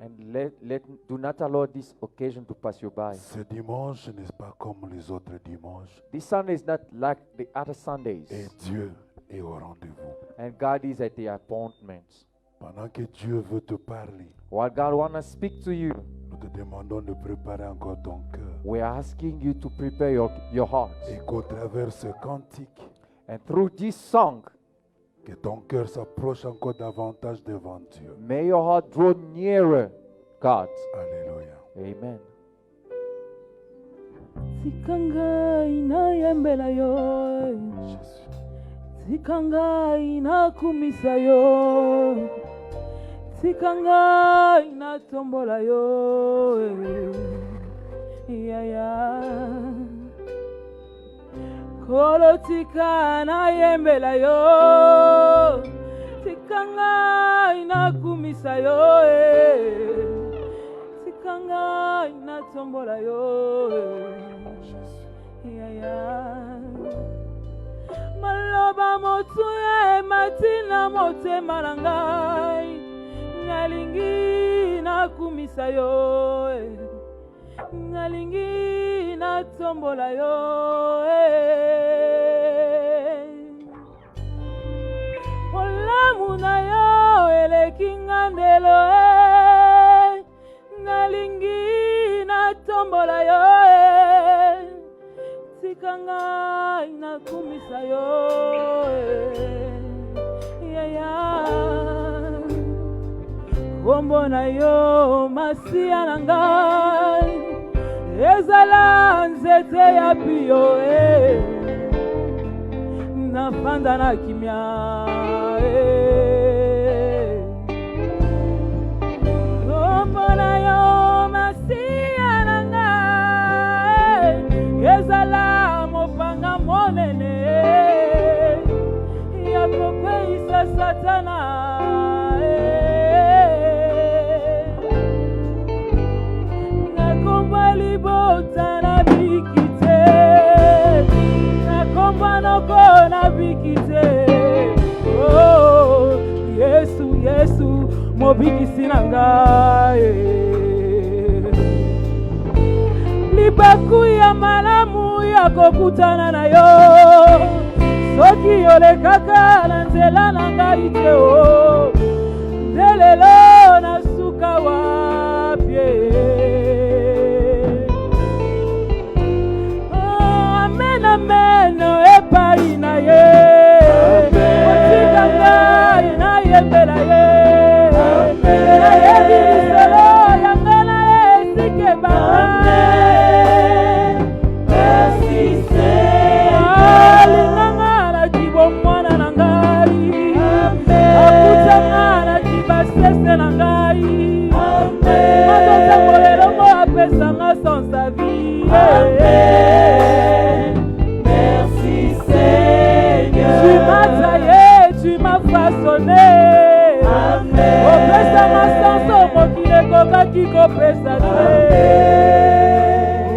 And do not allow this occasion to pass you by. Ce dimanche n'est pas comme les autres dimanches. This Sunday is not like the other Et Sundays. Dieu est au rendez-vous. And God is at the appointment. Pendant que Dieu veut te parler, While God wants to speak to you, nous te demandons de préparer encore ton cœur. we are asking you to prepare your heart. Et qu'au travers ce cantique, And through this song, que ton cœur s'approche encore davantage devant Dieu. may your heart draw nearer God. Alléluia. Amen. Tikanga inayembela yo, Jésus. tikanga inakumisa yo, tikanga inatombola yo, yaya. Kolo tika inayembela yo, tikanga inakumisa yo, tikanga inatombola yo, yaya. Maloba motuye matina motema na ngai, nalingi nakumisa yo, nalingi natombola yo. Olamu na yo eleki ngandelo, nalingi natombola yo. Tikanga inakumisa yo, yaya. Kombo na yo masia na ngai, ezala nzete ya pio, nafanda na kimia, kombo na yo masia na ngai, ezala mopanga monene ya kopeisa satana, nakomba libota na bikite, nakomba noko na bikite. Oh, Yesu, Yesu, mobikisi na ngai. Libaku ya malamu ya kokutana na yo, soki olekaka na nzela na ngai te, o ndelelo na suka wapie. Amen, amen, epai na ye, otika ngai na yembela ye, na yebi lisolo yanga na esike banga. Sans sa vie. Amen. Merci Seigneur. Tu m'as taillé, tu m'as façonné. Amen. Opesa masanso mokile koka kiko pesa te.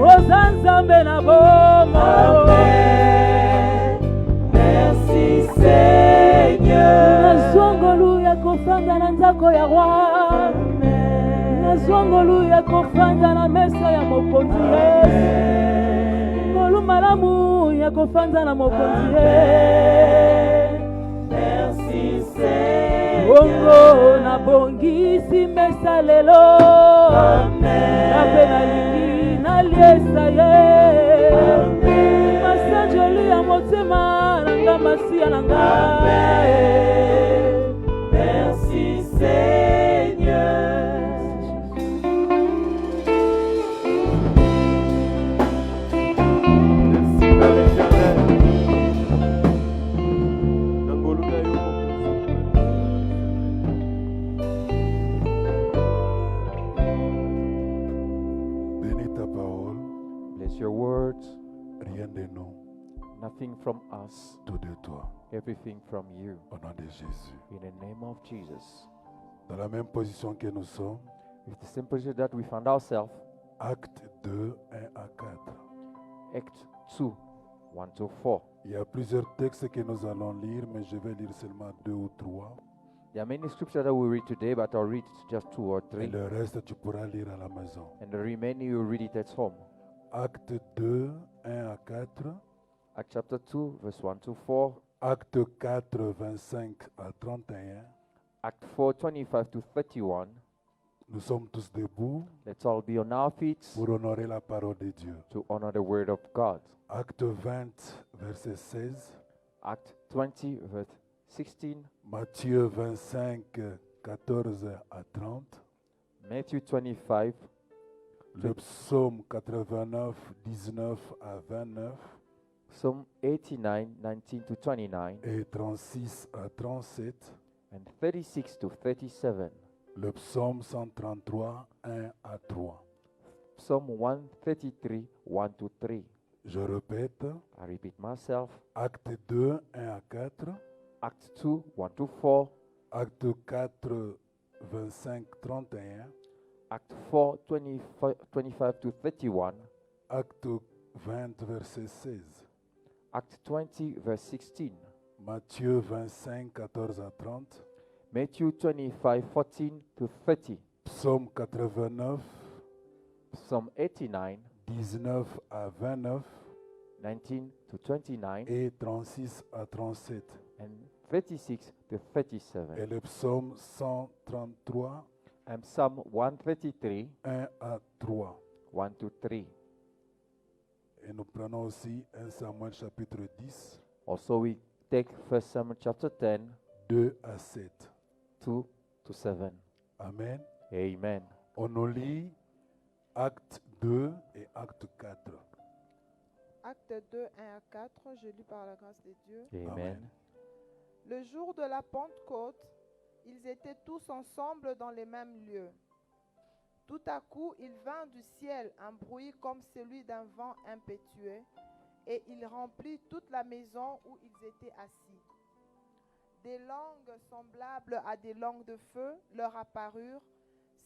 Ozanzambe na bomo. Amen. Merci Seigneur. Nazongolu ya kofanga na nzako ya roi. Nazongolu ya kofanda na mesa ya mokonzi Yesu. Ngolu malamu ya kofanda na mokonzi Yesu. Merci Seigneur. Bongo na bongisi mesa lelo. Amen. Nape na lingi na liesa ye. Amen. Masanjoli ya motema nanga masia nanga. Amen. Merci Seigneur. Your words, Rien de nous, nothing from us, tout de toi. everything from you. Au nom de Jésus. In the name of Jesus. Dans la même position que nous sommes, With the same position that we found ourselves, Acte 2, 1 à 4. Act 2, 1 to 4. Il y a plusieurs textes que nous allons lire, mais je vais lire seulement 2 ou 3. There are many scriptures that we read today, but I'll read just 2 or Et 3. le reste, tu pourras lire à la maison. And the remaining you read it at home. Acte 2, 1 à 4. Acts chapter 2, verse 1 to 4. Acte 4, 25 à 31. Act 4, 25 to 31. Nous sommes tous debout Let's all be on our feet pour honorer la parole de Dieu. to honor the word of God. Acte 20, verset 16. Act 20, verse 16. Matthieu 25, 14 à 30. Matthew 25, Le psaume 89, 19 à 29. Psalm 89, 19 to 29, Et 36 à 37. and 36 to 37. Le psaume 133, 1 à 3. Psalm 133, 1 to 3. Je répète. I repeat myself. Acte 2, 1 à 4. Act 2, 1 to 4. Acte 4, 25, 31. Act 4, 25 to 31. Acte 20, verset 16. Act 20, verse 16. Matthieu 25, 14 à 30. Matthew 25, 14 to 30. Psaume 89, Psalm 89, 19 à 29. 19 to 29. Et 36 à 37. And 36 to 37. Et le psaume 133, And Psalm 133, 1 à 3. 1 to 3. Et nous prenons aussi 1 Samuel chapitre 10, Also we take 1 Samuel chapter 10, 2 à 7. 2 to 7. Amen. Amen. On nous lit Acte 2 et Acte 4. Acte 2, 1 à 4, je lis par la grâce de Dieu. Amen. Le jour de la Pentecôte, ils étaient tous ensemble dans les mêmes lieux. Tout à coup, il vint du ciel un bruit comme celui d'un vent impétueux, et il remplit toute la maison où ils étaient assis. Des langues semblables à des langues de feu leur apparurent,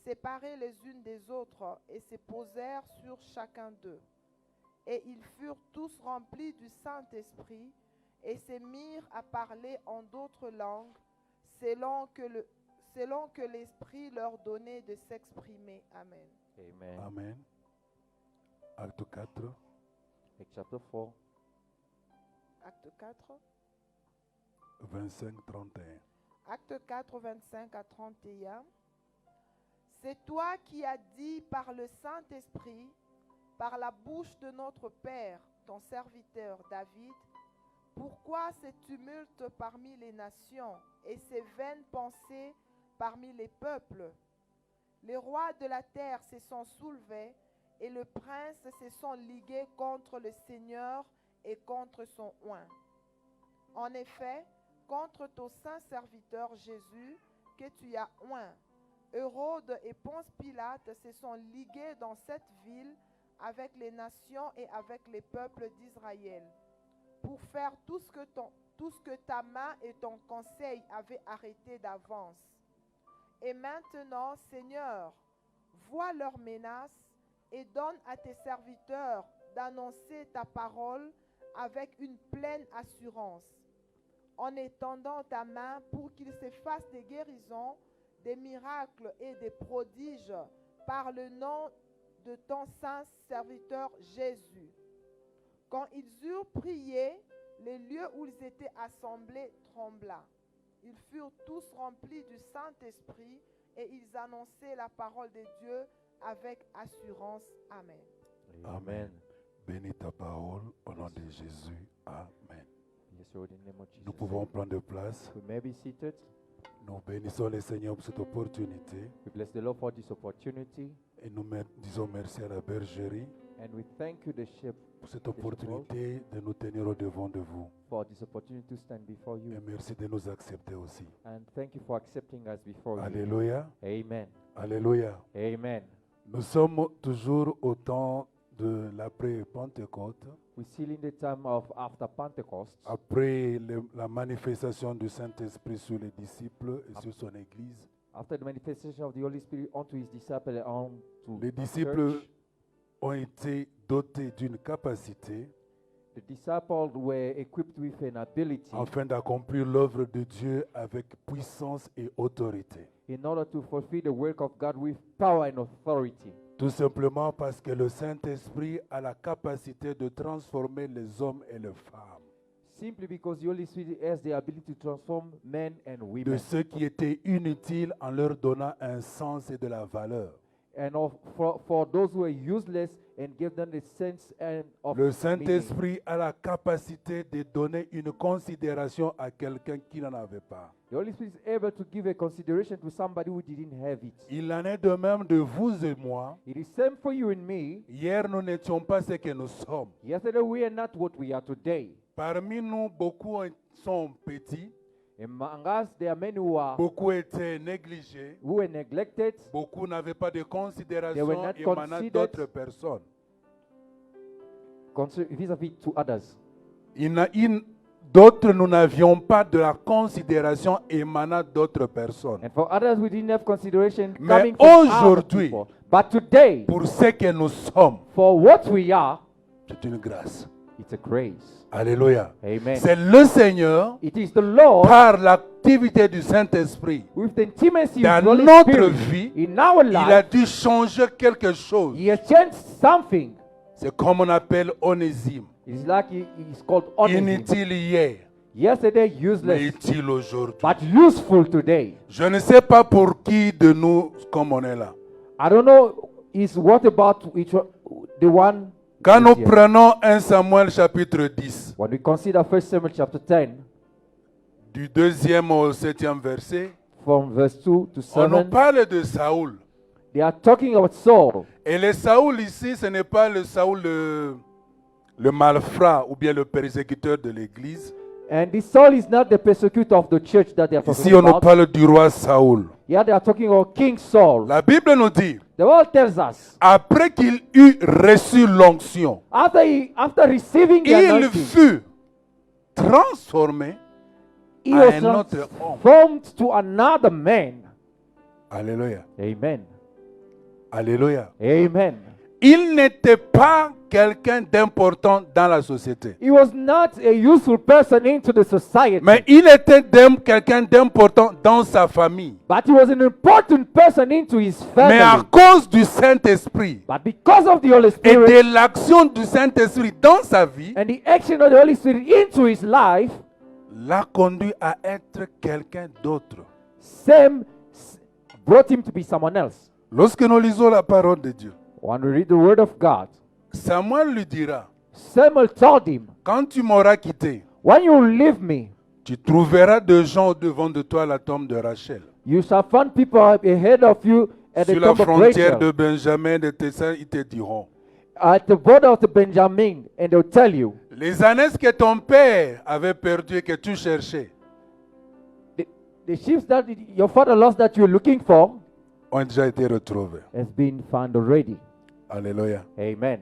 séparées les unes des autres, et se posèrent sur chacun d'eux. Et ils furent tous remplis du Saint-Esprit, et se mirent à parler en d'autres langues, selon que l'Esprit leur donnait de s'exprimer. Amen. Amen. Amen. Acte 4, Acts chapter 4, Acte 4. 25, 31. Acte 4, 25 à 31. C'est toi qui as dit par le Saint-Esprit, par la bouche de notre Père, ton serviteur David, pourquoi ce tumulte parmi les nations et ces vaines pensées parmi les peuples? Les rois de la terre se sont soulevés et les princes se sont ligués contre le Seigneur et contre son oint. En effet, contre ton saint serviteur Jésus que tu as oint, Hérode et Ponce Pilate se sont ligués dans cette ville avec les nations et avec les peuples d'Israël, pour faire tout ce que ta main et ton conseil avaient arrêté d'avance. Et maintenant, Seigneur, vois leurs menaces et donne à tes serviteurs d'annoncer ta parole avec une pleine assurance, en étendant ta main pour qu'ils se fassent des guérisons, des miracles et des prodiges par le nom de ton saint serviteur Jésus. Quand ils eurent prié, les lieux où ils étaient assemblés trembla. Ils furent tous remplis du Saint-Esprit et ils annonçaient la parole de Dieu avec assurance. Amen. Amen. Bénis ta parole au nom de Jésus. Amen. Yes, Lord, in the name of Jesus. Nous pouvons prendre place. We may be seated. Nous bénissons le Seigneur pour cette opportunité. We bless the Lord for this opportunity. Et nous disons merci à la bergerie And we thank you, the shepherd, pour cette opportunité de nous tenir au devant de vous. for this opportunity to stand before Et you. merci de nous accepter aussi. And thank you for accepting us before you. Alléluia. Amen. Alléluia. Amen. Nous sommes toujours au temps de l'après-Pentecôte, We're still in the time of after Pentecost, après la manifestation du Saint-Esprit sur les disciples et sur son Église. after the manifestation of the Holy Spirit unto his disciples and unto Les the disciples church. ont été dotés d'une capacité The disciples were equipped with an ability afin d'accomplir l'œuvre de Dieu avec puissance et autorité. in order to fulfill the work of God with power and authority. Tout simplement parce que le Saint-Esprit a la capacité de transformer les hommes et les femmes. Simply because the Holy Spirit has the ability to transform men and De women. ceux qui étaient inutiles en leur donnant un sens et de la valeur. And for those who are useless and give them the sense and of Le meaning. Saint-Esprit a la capacité de donner une considération à quelqu'un qui n'en avait pas. The Holy Spirit is able to give a consideration to somebody who didn't have it. Il en est de même de vous et moi. It is same for you and me. Hier, nous n'étions pas ce que nous sommes. Yesterday we are not what we are today. Parmi nous, beaucoup sont petits, Among us, there are many beaucoup étaient négligés, who were neglected, beaucoup n'avaient pas de They considération were not émanant considered. d'autres personnes. vis-à-vis to others. D'autres, nous n'avions pas de la considération émanant d'autres personnes. And for others, we didn't have consideration Mais coming from other aujourd'hui, people. But today, Pour ce que nous sommes, for what we are, c'est une grâce. it's a grace. Alléluia. Amen. C'est le Seigneur, It is the Lord, par l'activité du Saint-Esprit, with the intimacy dans of the Holy notre Spirit, vie, in our il a life, dû changer quelque chose. He has changed something. C'est comme on appelle Onésime. It's like he's called Onesimus. Inutile hier, Yesterday, mais useless, utile aujourd'hui. but useful today. Je ne sais pas pour qui de nous comme on est là. I don't know, is what about the one? Quand nous Yes. prenons 1 Samuel chapitre 10, When we consider 1 Samuel chapter 10, du 2e au 7e verset, from verse 2 to on nous 7, parle de Saoul. they are talking about Saul. Et le Saoul ici, ce n'est pas le Saoul le malfrat ou bien le persécuteur de l'église. And this Saul is not the persecutor of the church that they are talking Ici, on nous about. parle du roi Saoul. Yeah, they are talking about King Saul. La Bible nous dit, The Bible tells us, après qu'il eut reçu l'onction, after receiving the il anointing, fut transformé he à was un autre homme. transformed to another man. Alléluia. Amen. Alléluia. Amen. Il n'était pas quelqu'un d'important dans la société. He was not a useful person into the society, Mais il était quelqu'un d'important dans sa famille. but he was an important person into his Mais à family. cause du Saint-Esprit But because of the Holy et Spirit de l'action du Saint-Esprit dans sa vie, and the action of the Holy Spirit into his life, l'a conduit à être quelqu'un d'autre. brought him to be someone else. Lorsque nous lisons la parole de Dieu, When we read the word of God, Samuel lui dira, Samuel told him, quand tu m'auras quitté, when you leave me, tu trouveras des gens devant de toi à la tombe de Rachel. you shall find people ahead of you at the Sur la tomb of frontière Rachel, de Benjamin, de Tessa, ils te diront, at the border of the Benjamin, and they'll tell you, les ânesses que ton père avait perdues et que tu cherchais the sheep that your father lost that you're looking for ont déjà été retrouvées. has been found already. Alléluia. Amen.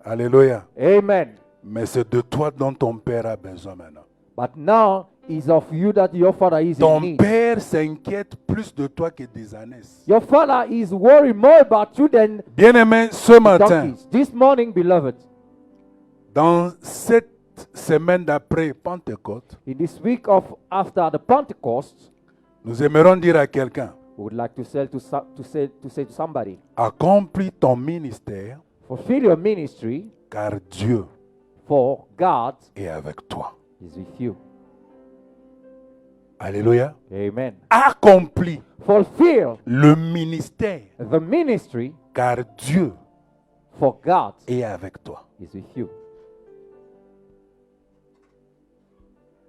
Alléluia. Amen. Mais c'est de toi dont ton père a besoin maintenant. But now is of you that your father is in Ton need. père s'inquiète plus de toi que des ânesses. Your father is worried more about you than Bien-aimé, ce matin, donkeys. This morning, beloved, dans cette semaine d'après Pentecôte, in this week of after the Pentecost, nous aimerons dire à quelqu'un, we would like to say to somebody, accomplis ton ministère fulfill your ministry, car Dieu for God est avec toi. is with you. Alléluia. Amen. Accomplis Fulfill le ministère the ministry, car Dieu for God est avec toi. is with you.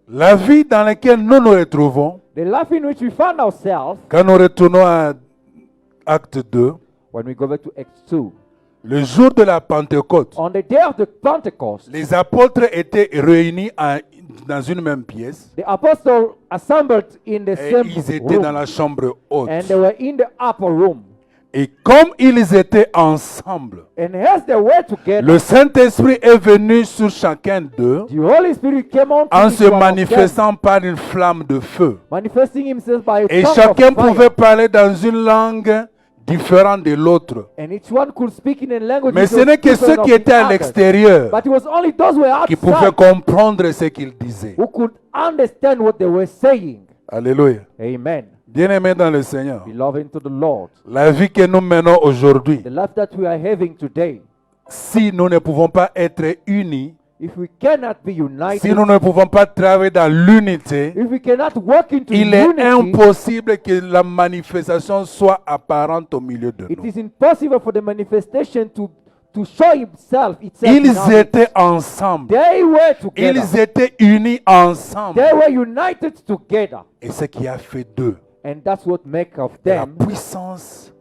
La vie dans laquelle nous nous retrouvons, The life in which we find ourselves, quand nous retournons à Acte 2, when we go back to Acts 2, le jour de la Pentecôte, on the day of the Pentecost, les apôtres étaient réunis dans une même pièce the apostles assembled in the et same ils étaient dans room, la chambre haute. and they were in the upper room. Et comme ils étaient ensemble, And as they were together, le Saint-Esprit est venu sur chacun d'eux the Holy Spirit came on en se manifestant par une flamme de feu. manifesting himself by a Et tongue chacun of fire. pouvait parler dans une langue différent de l'autre. And each one could speak in a language. Mais which ce was n'est que different ceux of qui the étaient à others. l'extérieur But it was only those who were qui pouvaient outside comprendre ce qu'il disait. who could understand what they were saying. Alléluia. Amen. Bien-aimés dans le Seigneur, Beloved into the Lord, la vie que nous menons aujourd'hui, the life that we are having today, si nous ne pouvons pas être unis, if we cannot be united, si nous ne pouvons pas travailler dans l'unité, if we cannot walk into il est unity, impossible que la manifestation soit apparente au milieu de it nous. is impossible for the manifestation to show itself in Ils us. étaient ensemble. They were together. Ils étaient unis ensemble. They were united together. Et ce qui a fait d'eux And that's what make of la them puissance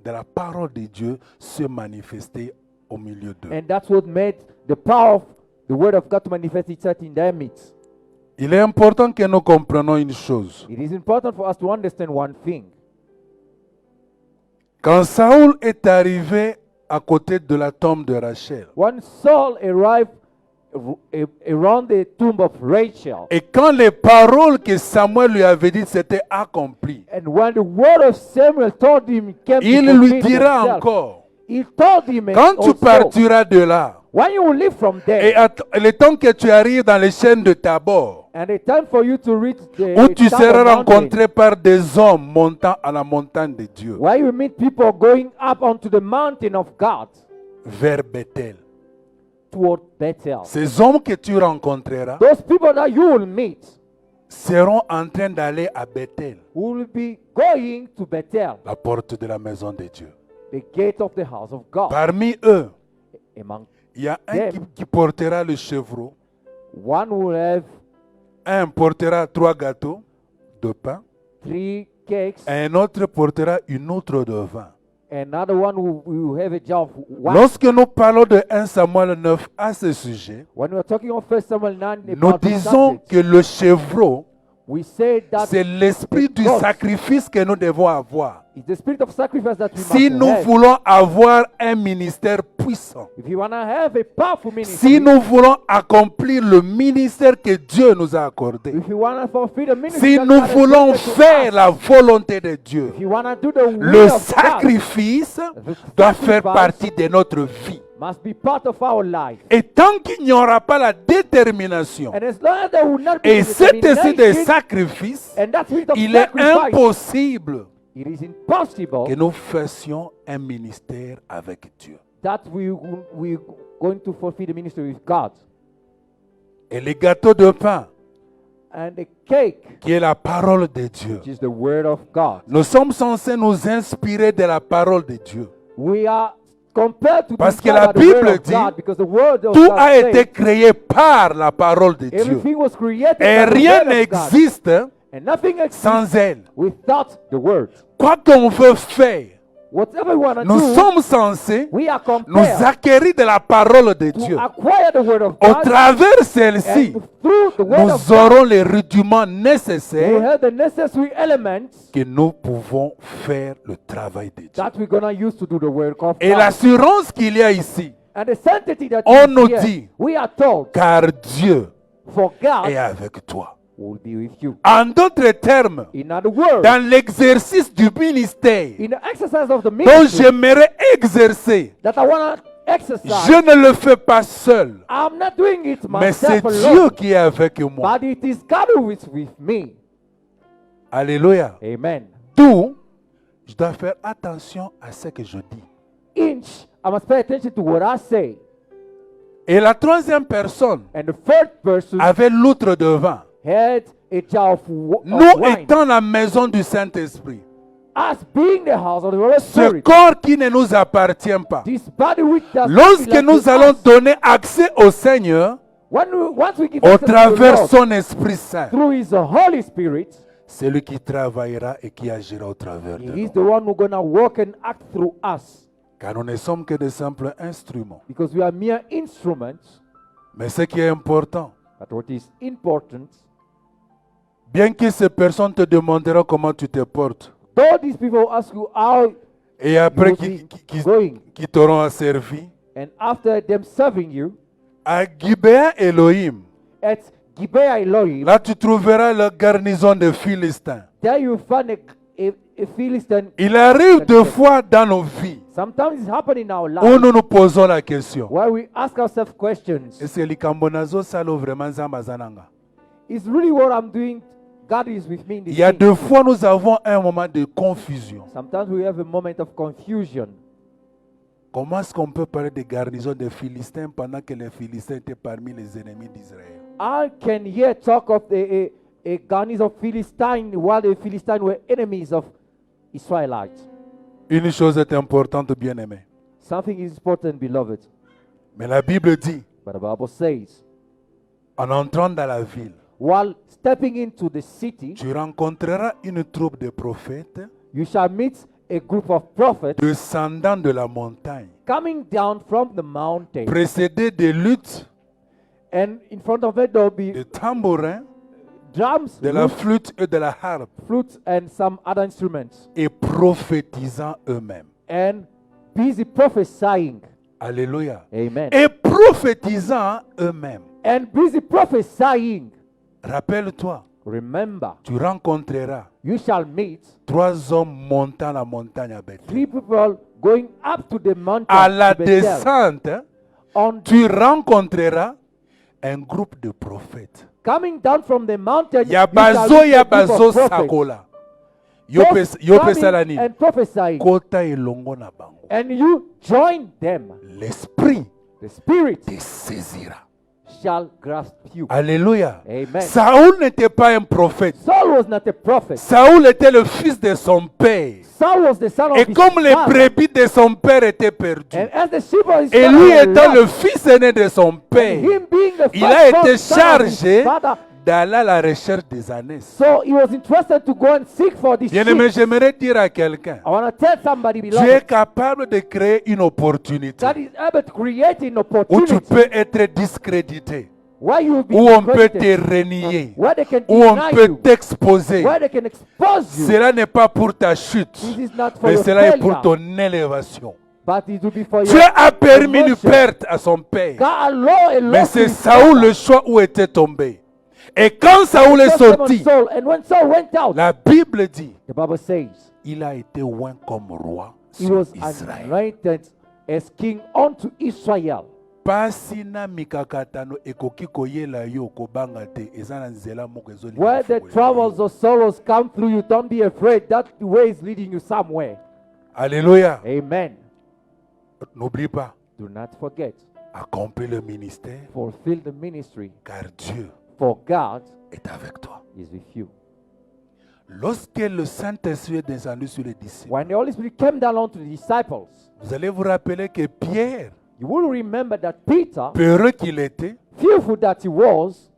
de la parole de Dieu se manifester au milieu d'eux. and that's what made the power of the word of God to manifest itself in their midst. Il est important que nous comprenions une chose. It is important for us to understand one thing. Quand Saül est arrivé à côté de la tombe de Rachel, When Saul arrived around the tomb of Rachel, et quand les paroles que Samuel lui avait dites s'étaient accomplies, and when the word of Samuel told him came il to lui fulfill dira itself, encore, he told him quand tu also, partiras de là, when you will leave from et there, le temps que tu arrives dans les chaînes de Tabor, and the time for you to reach the où tu top seras of mountain, rencontré par des hommes montant à la montagne de Dieu, where you meet people going up onto the mountain of God vers Bethel. toward Bethel. Ces hommes que tu rencontreras Those people that you will meet seront en train d'aller à Bethel, will be going to Bethel, la porte de la maison de Dieu. the gate of the house of God. Parmi eux, Among il y a un them, qui portera le chevreau, one will have un portera 3 gâteaux de pain, 3 cakes, et un autre portera une outre de vin. another one will have a jar of wine. Lorsque nous parlons de 1 Samuel 9 à ce sujet, When we are talking of 1 Samuel 9 nous about this disons subject, que le chevreau, we say that c'est l'esprit du God sacrifice que nous devons avoir. is the spirit of sacrifice that we Si must nous have. voulons avoir un ministère puissant, If you want to have a powerful ministry, si nous voulons accomplir le ministère que Dieu nous a accordé, if you want to fulfill the ministry si that nous God has voulons granted to faire us, la volonté de Dieu, if you want to do the will le of God, sacrifice doit faire sacrifice partie de notre vie. must be part of our life. Et tant qu'il n'y aura pas la détermination And as long as there will not be et cet esprit de determination sacrifice, and that spirit of il est sacrifice, impossible it is impossible que nous fassions un ministère avec Dieu. that we going to fulfill the ministry with God. Et les gâteaux de pain, And the cake, qui est la parole de Dieu, which is the word of God. nous sommes censés nous inspirer de la parole de Dieu. We are compared to Parce be que inspired la by the word Bible of dit, God, because the word of Tout God a says, été créé par la parole de Dieu. everything was created Et by the rien word of God, n'existe and nothing exists sans elle. without the word. Quoi qu'on veut faire, Whatever we want to nous do, sommes censés we are nous compared acquérir de la parole de to Dieu. acquire the word of Au God, travers celle-ci, and through the word of nous God, aurons les rudiments we nécessaires have the necessary elements que nous pouvons faire le travail de Dieu. that we're going to use to do the work of Et God. l'assurance qu'il y a ici, And the sanctity that On is nous here, dit, we are told, car Dieu for God est avec toi. will be with you. En d'autres termes, In other words, dans l'exercice du ministère in the exercise of the dont ministry j'aimerais exercer, that I want to exercise, je ne le fais pas seul, I'm not doing it mais c'est myself Dieu alone, qui est avec moi. but it is God who is with me. Alléluia. Amen. D'où je dois faire attention à ce que je dis. Inch, I must pay attention to what I say. Et la troisième personne And the third person avait l'outre de vin. had a jar of Nous wine. étant la maison du Saint-Esprit, Us being the house of the Holy ce Spirit, corps qui ne nous appartient pas, this body which does not lorsque belong nous to allons us, donner accès au Seigneur once we give au access to the travers Lord son Esprit Saint, through His Holy Spirit, c'est lui qui travaillera et qui agira au travers de He is nous. the one who's going to work and act through us. Car nous ne sommes que de simples instruments. Because we are mere instruments. Mais ce qui est important, But what is important, bien que ces personnes te demanderont comment tu te portes, though these people ask you how, et après You will qui be going. t'auront asservi, and after them serving you, à Gibéa Elohim, at Gibeah Elohim, là tu trouveras la garnison des Philistins. there you find a Philistine. Il arrive deux fois dans nos vies Sometimes it's happening in our où lives nous nous posons la question. where we ask ourselves questions. Est-ce que likambonazo salo vraiment zambazananga? Is really what I'm doing? God is with me in Il this y a thing. deux fois nous avons un moment de confusion. Sometimes we have a moment of confusion. Comment est-ce qu'on peut parler des garnisons des Philistins pendant que les Philistins étaient parmi les ennemis d'Israël? I can here talk of a garnison of Philistine while the Philistines were enemies of Israelites. Une chose est importante, bien-aimé. Something is important, beloved. Mais la Bible dit, But the Bible says, en entrant dans la ville, while stepping into the city, tu rencontreras une troupe de prophètes you shall meet a group of prophets descendant de la montagne, coming down from the mountain. précédés de luttes, And in front of it there will be de tambourins, drums, de la lutes, flûte et de la harpe, flutes, and some other instruments. et prophétisant eux-mêmes. And busy prophesying. Alléluia. Amen. Et prophétisant eux-mêmes. And busy prophesying. Rappelle-toi, Remember, tu rencontreras you shall meet 3 hommes montant la montagne à Bethel. 3 people going up to the mountain. À la to Bethel. descente, hein, On tu rencontreras un groupe de prophètes. coming down from the mountain, you shall Yabazo meet a group of yabazo prophets. sakola. Those Yope coming salani. and prophesying. Kota elongo na bango. And you join them. L'esprit The Spirit te saisira. shall grasp you. Alléluia. Amen. Saoul n'était pas un prophète. Saul was not a prophet. Saoul était le fils de son père. Saul was the son of Et his comme les father. brebis de son père étaient perdues, And as the sheep of his et father lui were étant le lost, fils aîné de son père, him being the il a été firstborn son of his chargé father, d'aller à la recherche des ânes. so he was interested to go and seek for this Bien-aimé, sheep. j'aimerais dire à quelqu'un, I want to tell somebody, tu es beloved, capable de créer une opportunité that is able to create an où tu opportunity peux être discrédité, where you will be où on peut discredited, te renier, where they can où on deny peut you, t'exposer. where they can expose you. Cela n'est pas pour ta chute, This is not for mais your cela est pour failure, ton élévation. but it will be for Dieu your a permis une promotion. perte à son père. God allowed a Mais loss to c'est his Saoul father. le choix où était tombé. Et quand Saoul est Just came on sorti, Saul, and when Saul went out, la Bible dit, the Bible says il a été oint comme roi he sur was Israël. anointed as king unto Israel. Pasi na mikakatano ekoki koyela yo kobanga te eza na nzela moko ezoli Where the troubles of sorrows come through you, don't be afraid. That way is leading you somewhere. Alléluia. Amen. N'oublie pas, Do not forget, accomplis le ministère fulfill the ministry, car Dieu for God est avec toi. is with you. Lorsque le Saint-Esprit est descendu sur les disciples, When the Holy Spirit came down onto the disciples, vous allez vous rappeler que Pierre, you will remember that Peter, peureux qu'il était, fearful that he was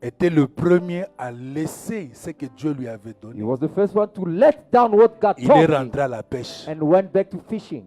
était le premier à laisser ce que Dieu lui avait donné. he was the first one to let down what God Il est told him rentré à la pêche. and went back to fishing.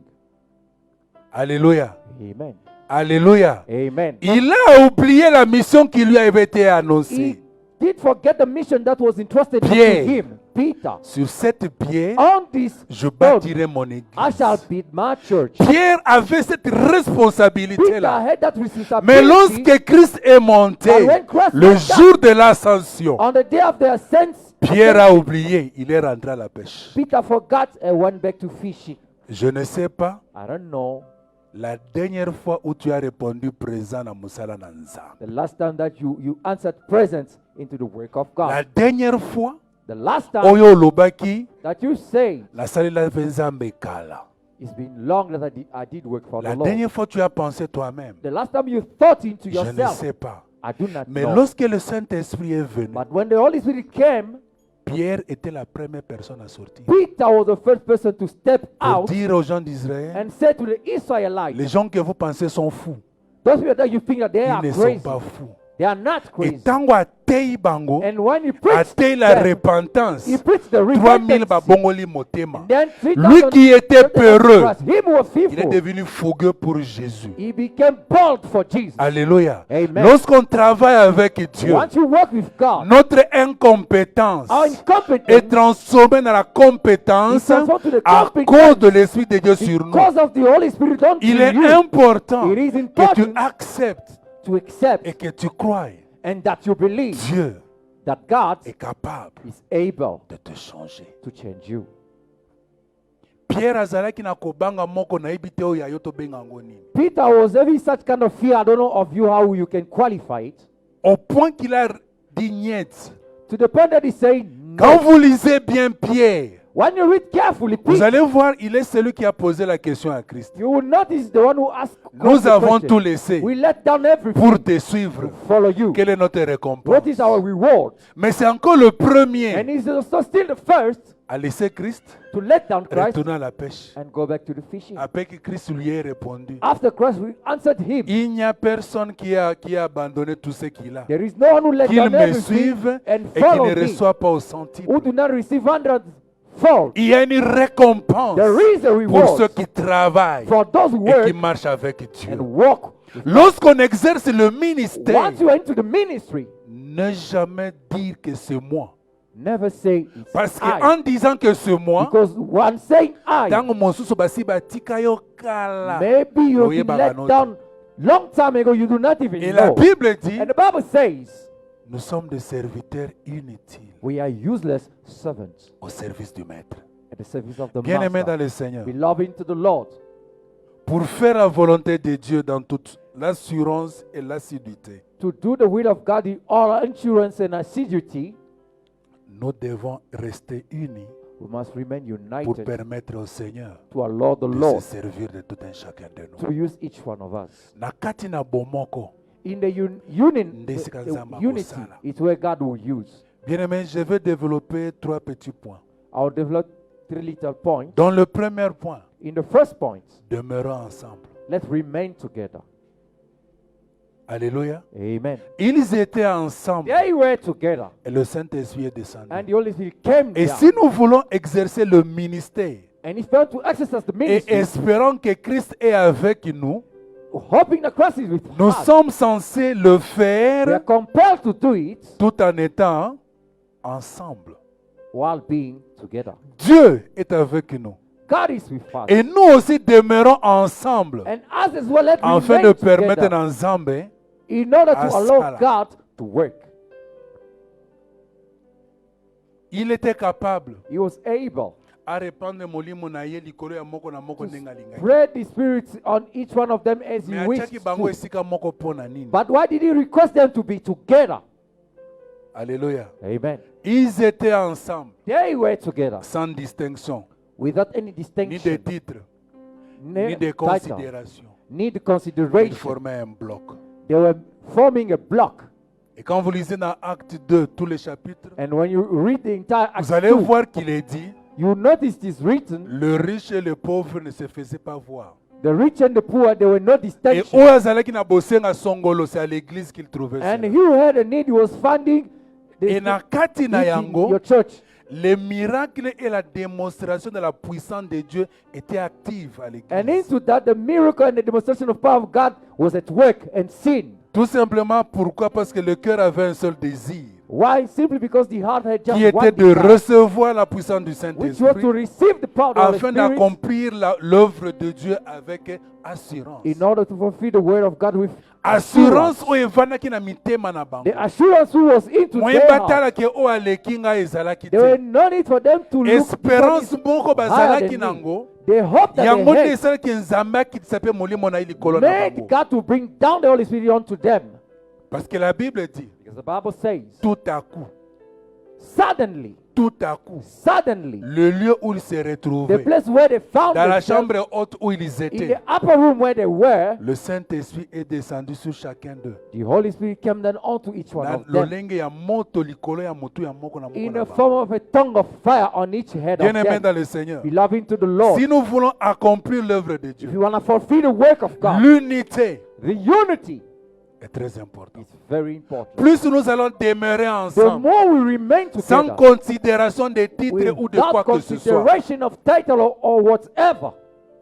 Alléluia. Amen. Alléluia. Amen. Il a oublié la mission qui lui avait été He annoncée. did forget the mission that was entrusted Pierre. to him. Peter, Sur cette pierre, on this je stone bâtirai mon I shall église. build my church. Pierre avait cette Peter responsabilité-là. had that Mais responsibility. lorsque Christ est monté, But when Christ le went jour de l'ascension, On the day of the ascent, Pierre a oublié, il est rentré à la pêche. Peter forgot and went back to fishing. Je ne sais pas, I don't know la dernière fois où tu as répondu présent à Moussala Nanza. the last time that you answered presence into the work of God. La dernière fois, The last time oyo lobaki, that you say la salila nzambe kala. it's been long that I did work for La the Lord. dernière fois, tu as pensé toi-même. The last time you thought into Je ne yourself, sais pas. I do not Mais know. lorsque le Saint-Esprit est venu, But when the Holy Spirit came, Pierre était la première personne à sortir. Peter was the first person to step Pour out dire aux gens d'Israël, and say to the Israelites, les gens que vous pensez sont fous, those people that you think that they ils are ne sont crazy, pas fous. they are not Et crazy. tango atei bango, And when he preached atei la them, repentance, he preached the 3000 repentance. babongoli motema. Then Lui qui était peureux, him who was il est fearful, devenu fougueux pour Jésus. he became bold for Jesus. Alléluia. Amen. Lorsqu'on travaille avec Dieu, Once you work with God, notre incompétence our est incompetence transformée dans la compétence is transformed to the à competence cause de l'Esprit de Dieu sur nous. because of the Holy Spirit on Il est you important It is que important tu acceptes to accept et que tu crois. and that you believe Dieu that God est capable is able de te changer. to change you. Pierre azalaki na kobanga moko na yebite oyo ayo to benga ngo nini. Peter was having such kind of fear. I don't know of you how you can qualify it. Au point qu'il a dit niet. To the point that he's saying, Quand no. vous lisez bien Pierre, When you read carefully, vous Peter, allez voir, il est celui qui a posé la question à Christ. you will notice the one who asked. Nous the avons question. tout laissé We let down everything pour te suivre. to follow you. Quelle est notre récompense? What is our reward? Mais c'est encore le And premier he's also still the first à laisser Christ to let down Christ retourner à la pêche. and go back to the fishing. Après que Christ lui ait répondu. After Christ, we answered him. Il n'y a personne qui a abandonné tout ce qu'il a. There is no one who let Qu'il down me everything suive and et qu'il follow ne me, reçoit pas au centime. who do not receive hundredfold. Il y a une récompense There is a pour ceux reward qui travaillent for those who et qui work marchent avec Dieu. and walk. Lorsqu'on exerce le ministère, Once you are into the ministry, ne jamais dire que c'est moi. never say it's Parce I. qu'en disant que c'est moi, Because one saying I, tango mosusu basi batika yo kala. maybe you've Oye been let baganote. down long time ago, you do not even Et la know. Bible dit, And the Bible says, nous sommes des serviteurs inutiles we are useless servants au service du Maître. at the service of the Bien-aimés dans Master, le Seigneur, beloved to the Lord, pour faire la volonté de Dieu dans toute l'assurance et l'assiduité, to do the will of God in all assurance and assiduity, nous devons rester unis we must remain pour united permettre au Seigneur to allow the de se Lord servir de tout un chacun de nous. to use each one of us. Na kati na bomoko, In the union, Ndesika nzamba unity kosala. is where God will use. bien-aimés, je vais développer 3 petits points. I'll develop 3 little points. Dans le premier point, In the first point, demeurons ensemble. let's remain together. Alléluia. Amen. Ils étaient ensemble They were together, et le Saint-Esprit est descendu. and the Holy Spirit came Et down. si nous voulons exercer le ministère And he felt to exercise the et ministry, espérons que Christ est avec nous, hoping that Christ is with nous us. sommes censés le We are faire compelled to do it tout en étant ensemble. while being together. Dieu est avec nous. God is with us. Et nous aussi demeurons ensemble And us as well, let afin remain de permettre together ensemble in order to à allow Sala. God to work. il était capable He was able à répandre molimo na ye likolo ya moko na moko ndenge alingaki. spread the Spirit on each one of them as he Mais wished atiaki bango to. esika moko mpo na nini? But why did he request them to be together? Alléluia. Amen. Ils étaient ensemble They were together sans distinction, without any ni de distinction, titre, ni ni de title, considération. ni the Ils consideration. formaient un bloc. They were forming a block. Et quand vous lisez dans Acte 2 tous les chapitres, And when you read the entire Acts vous allez 2, voir qu'il est dit, you notice this written, le riche et le pauvre ne se faisaient pas voir. the rich and the poor, there were no Et distinction. oyo azalaki na bosenga songolo, c'est à l'église qu'il trouvait And cela. he who had a need was finding the Et na kati na need in yango, your church. les miracles et la démonstration de la puissance de Dieu étaient actives à And l'église. into that, the miracle and the demonstration of power of God was at work and seen. Tout simplement pourquoi? Parce que le cœur avait un seul désir, Why? Simply because the heart had just qui one était de desire, recevoir la puissance du which was to Saint-Esprit receive the power of the Holy afin Spirit d'accomplir l'œuvre de Dieu avec assurance. in order to fulfill the word of God with Assurance oyo evandaki na mitema na bango. The assurance who was into Moyen their heart. batalaki oyo aleki ngai ezalaki There were te. no need for them to look Espérance because moko it's higher bazalaki than me. nango, They hoped that yango nde they esalaki nzambe akitisa mpe molimo na ye likolo na made bango. God to bring down the Holy Spirit onto them. Parce que la Bible dit, Because the Bible says, tout à coup, suddenly, le lieu où ils se the retrouvaient, place where they found dans la themselves, chambre haute où ils in étaient, the upper room where they were, le Saint-Esprit est descendu sur chacun d'eux. the Holy Spirit came down onto each one Na of them lolenge ya moto likolo ya motu ya moko na moko in na the bango. form of a tongue of fire on each head of Bien-aimés them. dans le Seigneur, Beloved to the Lord, si nous voulons accomplir l'œuvre de if Dieu, you want to fulfill the work of God, l'unité the unity est très importante. is very important. Plus nous allons demeurer The ensemble, more we remain sans together, considération des titres ou de quoi without que ce soit, consideration of title or whatever,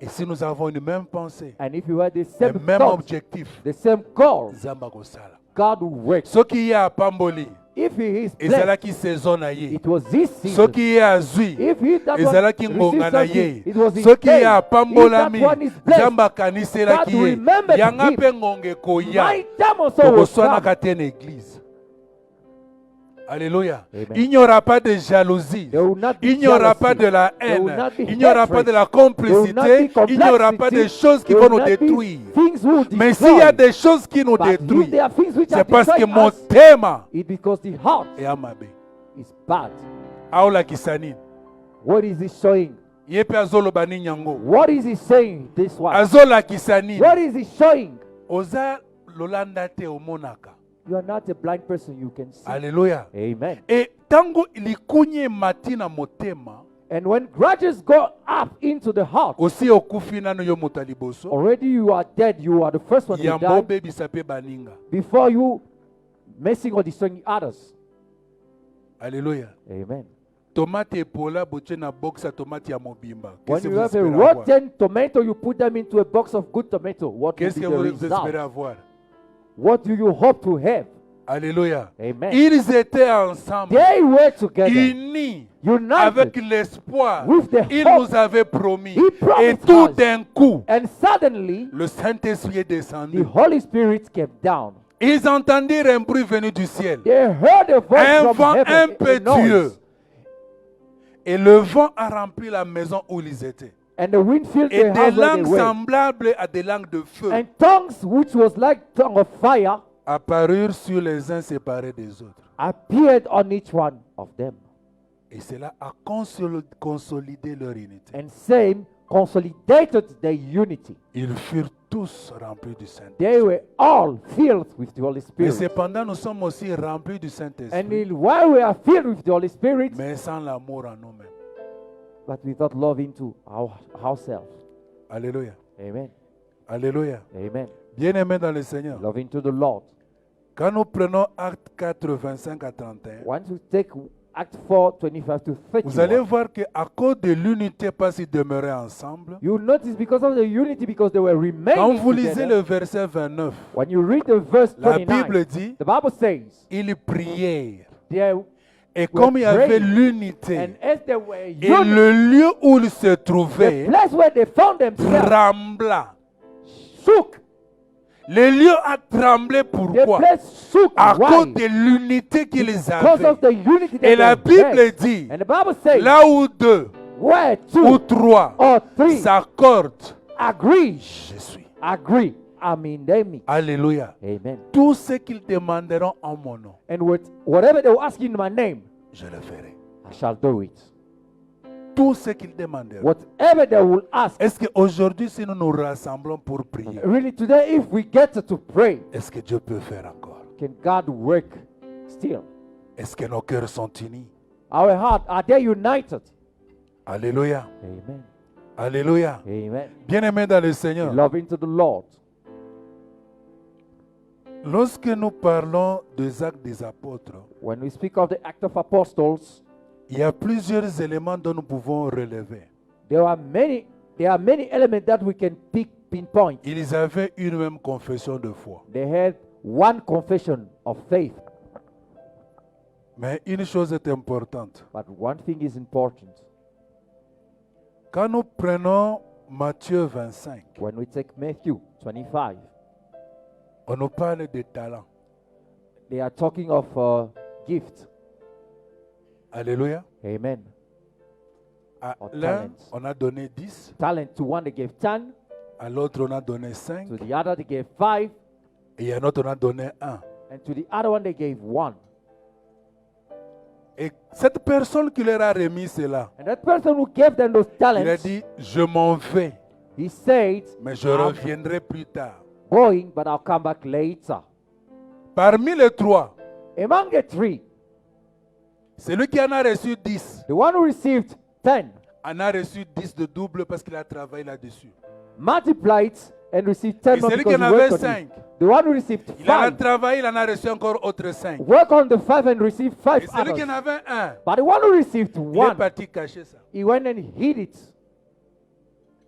et si nous avons une même pensée, and if you have the le same même thought, objectif, the same goal, Nzamba kosala. God will work. Soki ye apamboli, If he is blessed, ezalaki saison na ye. it was this season. Soki ye azwi, If he that one ezalaki received ngonga na ye. something, it was his Soki day. ye apambolami, If that one is blessed, Nzambe akaniselaki God ye. remembered Yanga him. mpe ngonga ekoya, My time also will come. tokoswanaka te na église. Alléluia. Amen. Il n'y aura pas de jalousie. There will not be Il n'y aura pas jealousy. de la There will haine. not be Il n'y aura hatred. pas de la There will not be complicité. Il n'y aura pas de complexity. choses qui There vont will nous not be détruire. things will Mais s'il y a destroy. des choses qui nous But if détruisent, there are things which c'est are parce que destroying mon us, thème it's because the heart est amabe. is bad. Aola kisani. What is he showing? Yepe azolo bani nyango. What is he saying? This one. Azola kisani. What is he showing? Oza lolanda te omonaka. You are not a blind person. You can see. Alléluia. Amen. Et tango likunye matina motema, And when grudges go up into the heart, aussi okufi nano yo motaliboso, already you are dead. You are the first one to yambo die bebi sape baninga. before you messing or destroying others. Alléluia. Amen. Tomate epola boche na box ya tomate ya mobimba. When Qu'est-ce que you vous have a espérez avoir? rotten tomato, you put them into a box of good tomato. What will Qu'est-ce be que the vous result? espérez avoir? What do you hope to have? Alléluia. Amen. Ils étaient ensemble, They were together, unis, avec united, l'espoir. with the Il hope. nous avait promis. He promised Et tout us. d'un coup, And suddenly, le Saint-Esprit est the descendu. Holy Spirit came down. Ils entendirent un bruit venu du ciel. They heard a voice Un from vent heaven, a impétueux. noise. Et le vent a rempli la maison où ils étaient. And the wind filled Et the des house where they langues were. semblables à des langues de feu And tongues, which was like tongue of fire, apparurent sur les uns séparés des autres. appeared on each one of them. Et cela a consolidé leur unité. And same consolidated their unity. Ils furent tous remplis du They Saint-Esprit. were all filled with the Holy Mais Spirit. cependant, nous sommes aussi remplis du And Saint-Esprit, while we are filled with the Holy Spirit, mais sans l'amour en nous-mêmes. but without love into ourselves. Alléluia. Amen. Alléluia. Amen. Bien-aimés dans le Seigneur, Love into the Lord. quand nous prenons Acte 4, 25 à 31, Once we take Act 4, 25 to vous allez 31, voir qu'à cause de l'unité, parce qu'ils demeuraient ensemble, you notice because of the unity, because they were quand remaining vous lisez together, le verset 29, when you read the verse la 29, Bible dit, the Bible says, ils prièrent. they, Et comme il y avait praying. l'unité, and as they were et unity, le lieu où ils se the trouvaient place where they found themselves trembla. shook. Le lieu a tremblé The pourquoi? place shook. À cause Why? de l'unité qu'ils Because avaient. of the unity Et that la they Bible had. dit, And the Bible says, là où deux where ou two trois or three s'accordent, agree, je suis. agree, I'm in their midst. Alléluia. Amen. Tout ce qu'ils demanderont en mon nom, And whatever they will ask in my name, je le ferai. I shall do it. Tout ce qu'ils demanderont. Whatever they will ask. Est-ce qu'aujourd'hui, si nous nous rassemblons pour prier, Really, today, if we get to pray, est-ce que Dieu peut faire encore? can God work still? Est-ce que nos cœurs sont unis? Our heart, are they united? Alléluia. Amen. Alléluia. Amen. Bien-aimés dans le Seigneur, Love into the Lord. lorsque nous parlons des actes des apôtres, When we speak of the act of apostles, il y a plusieurs éléments dont nous pouvons relever. there are many elements that we can pinpoint. Ils avaient une même confession de foi. They had one confession of faith, Mais une chose est importante. but one thing is important. Quand nous prenons Matthieu 25, When we take Matthew 25, on nous parle de talents. they are talking of gift. Alléluia. Amen. À Or l'un, talents. on a donné 10. Talent to one, they gave 10. À l'autre, on a donné 5. To the other, they gave 5. Et à un autre, on a donné 1. And to the other one, they gave 1. Et cette personne qui leur a remis cela, And that person who gave them those il a talents, dit, je m'en vais, he said, mais je I'm reviendrai plus tard. going, but I'll come back later. Parmi les trois, Among the three, celui qui en a reçu 10, the one who received 10 en a reçu 10 de double parce qu'il a travaillé là-dessus. multiplied and received 10 Et not celui because qui en he worked avait on 5, it. The one who received il en a 5 travaillé, il en a reçu encore autre 5. worked on the 5 and received 5 Et celui qui en others. avait 1, But the one who received il est 1, parti cacher ça. he went and hid it.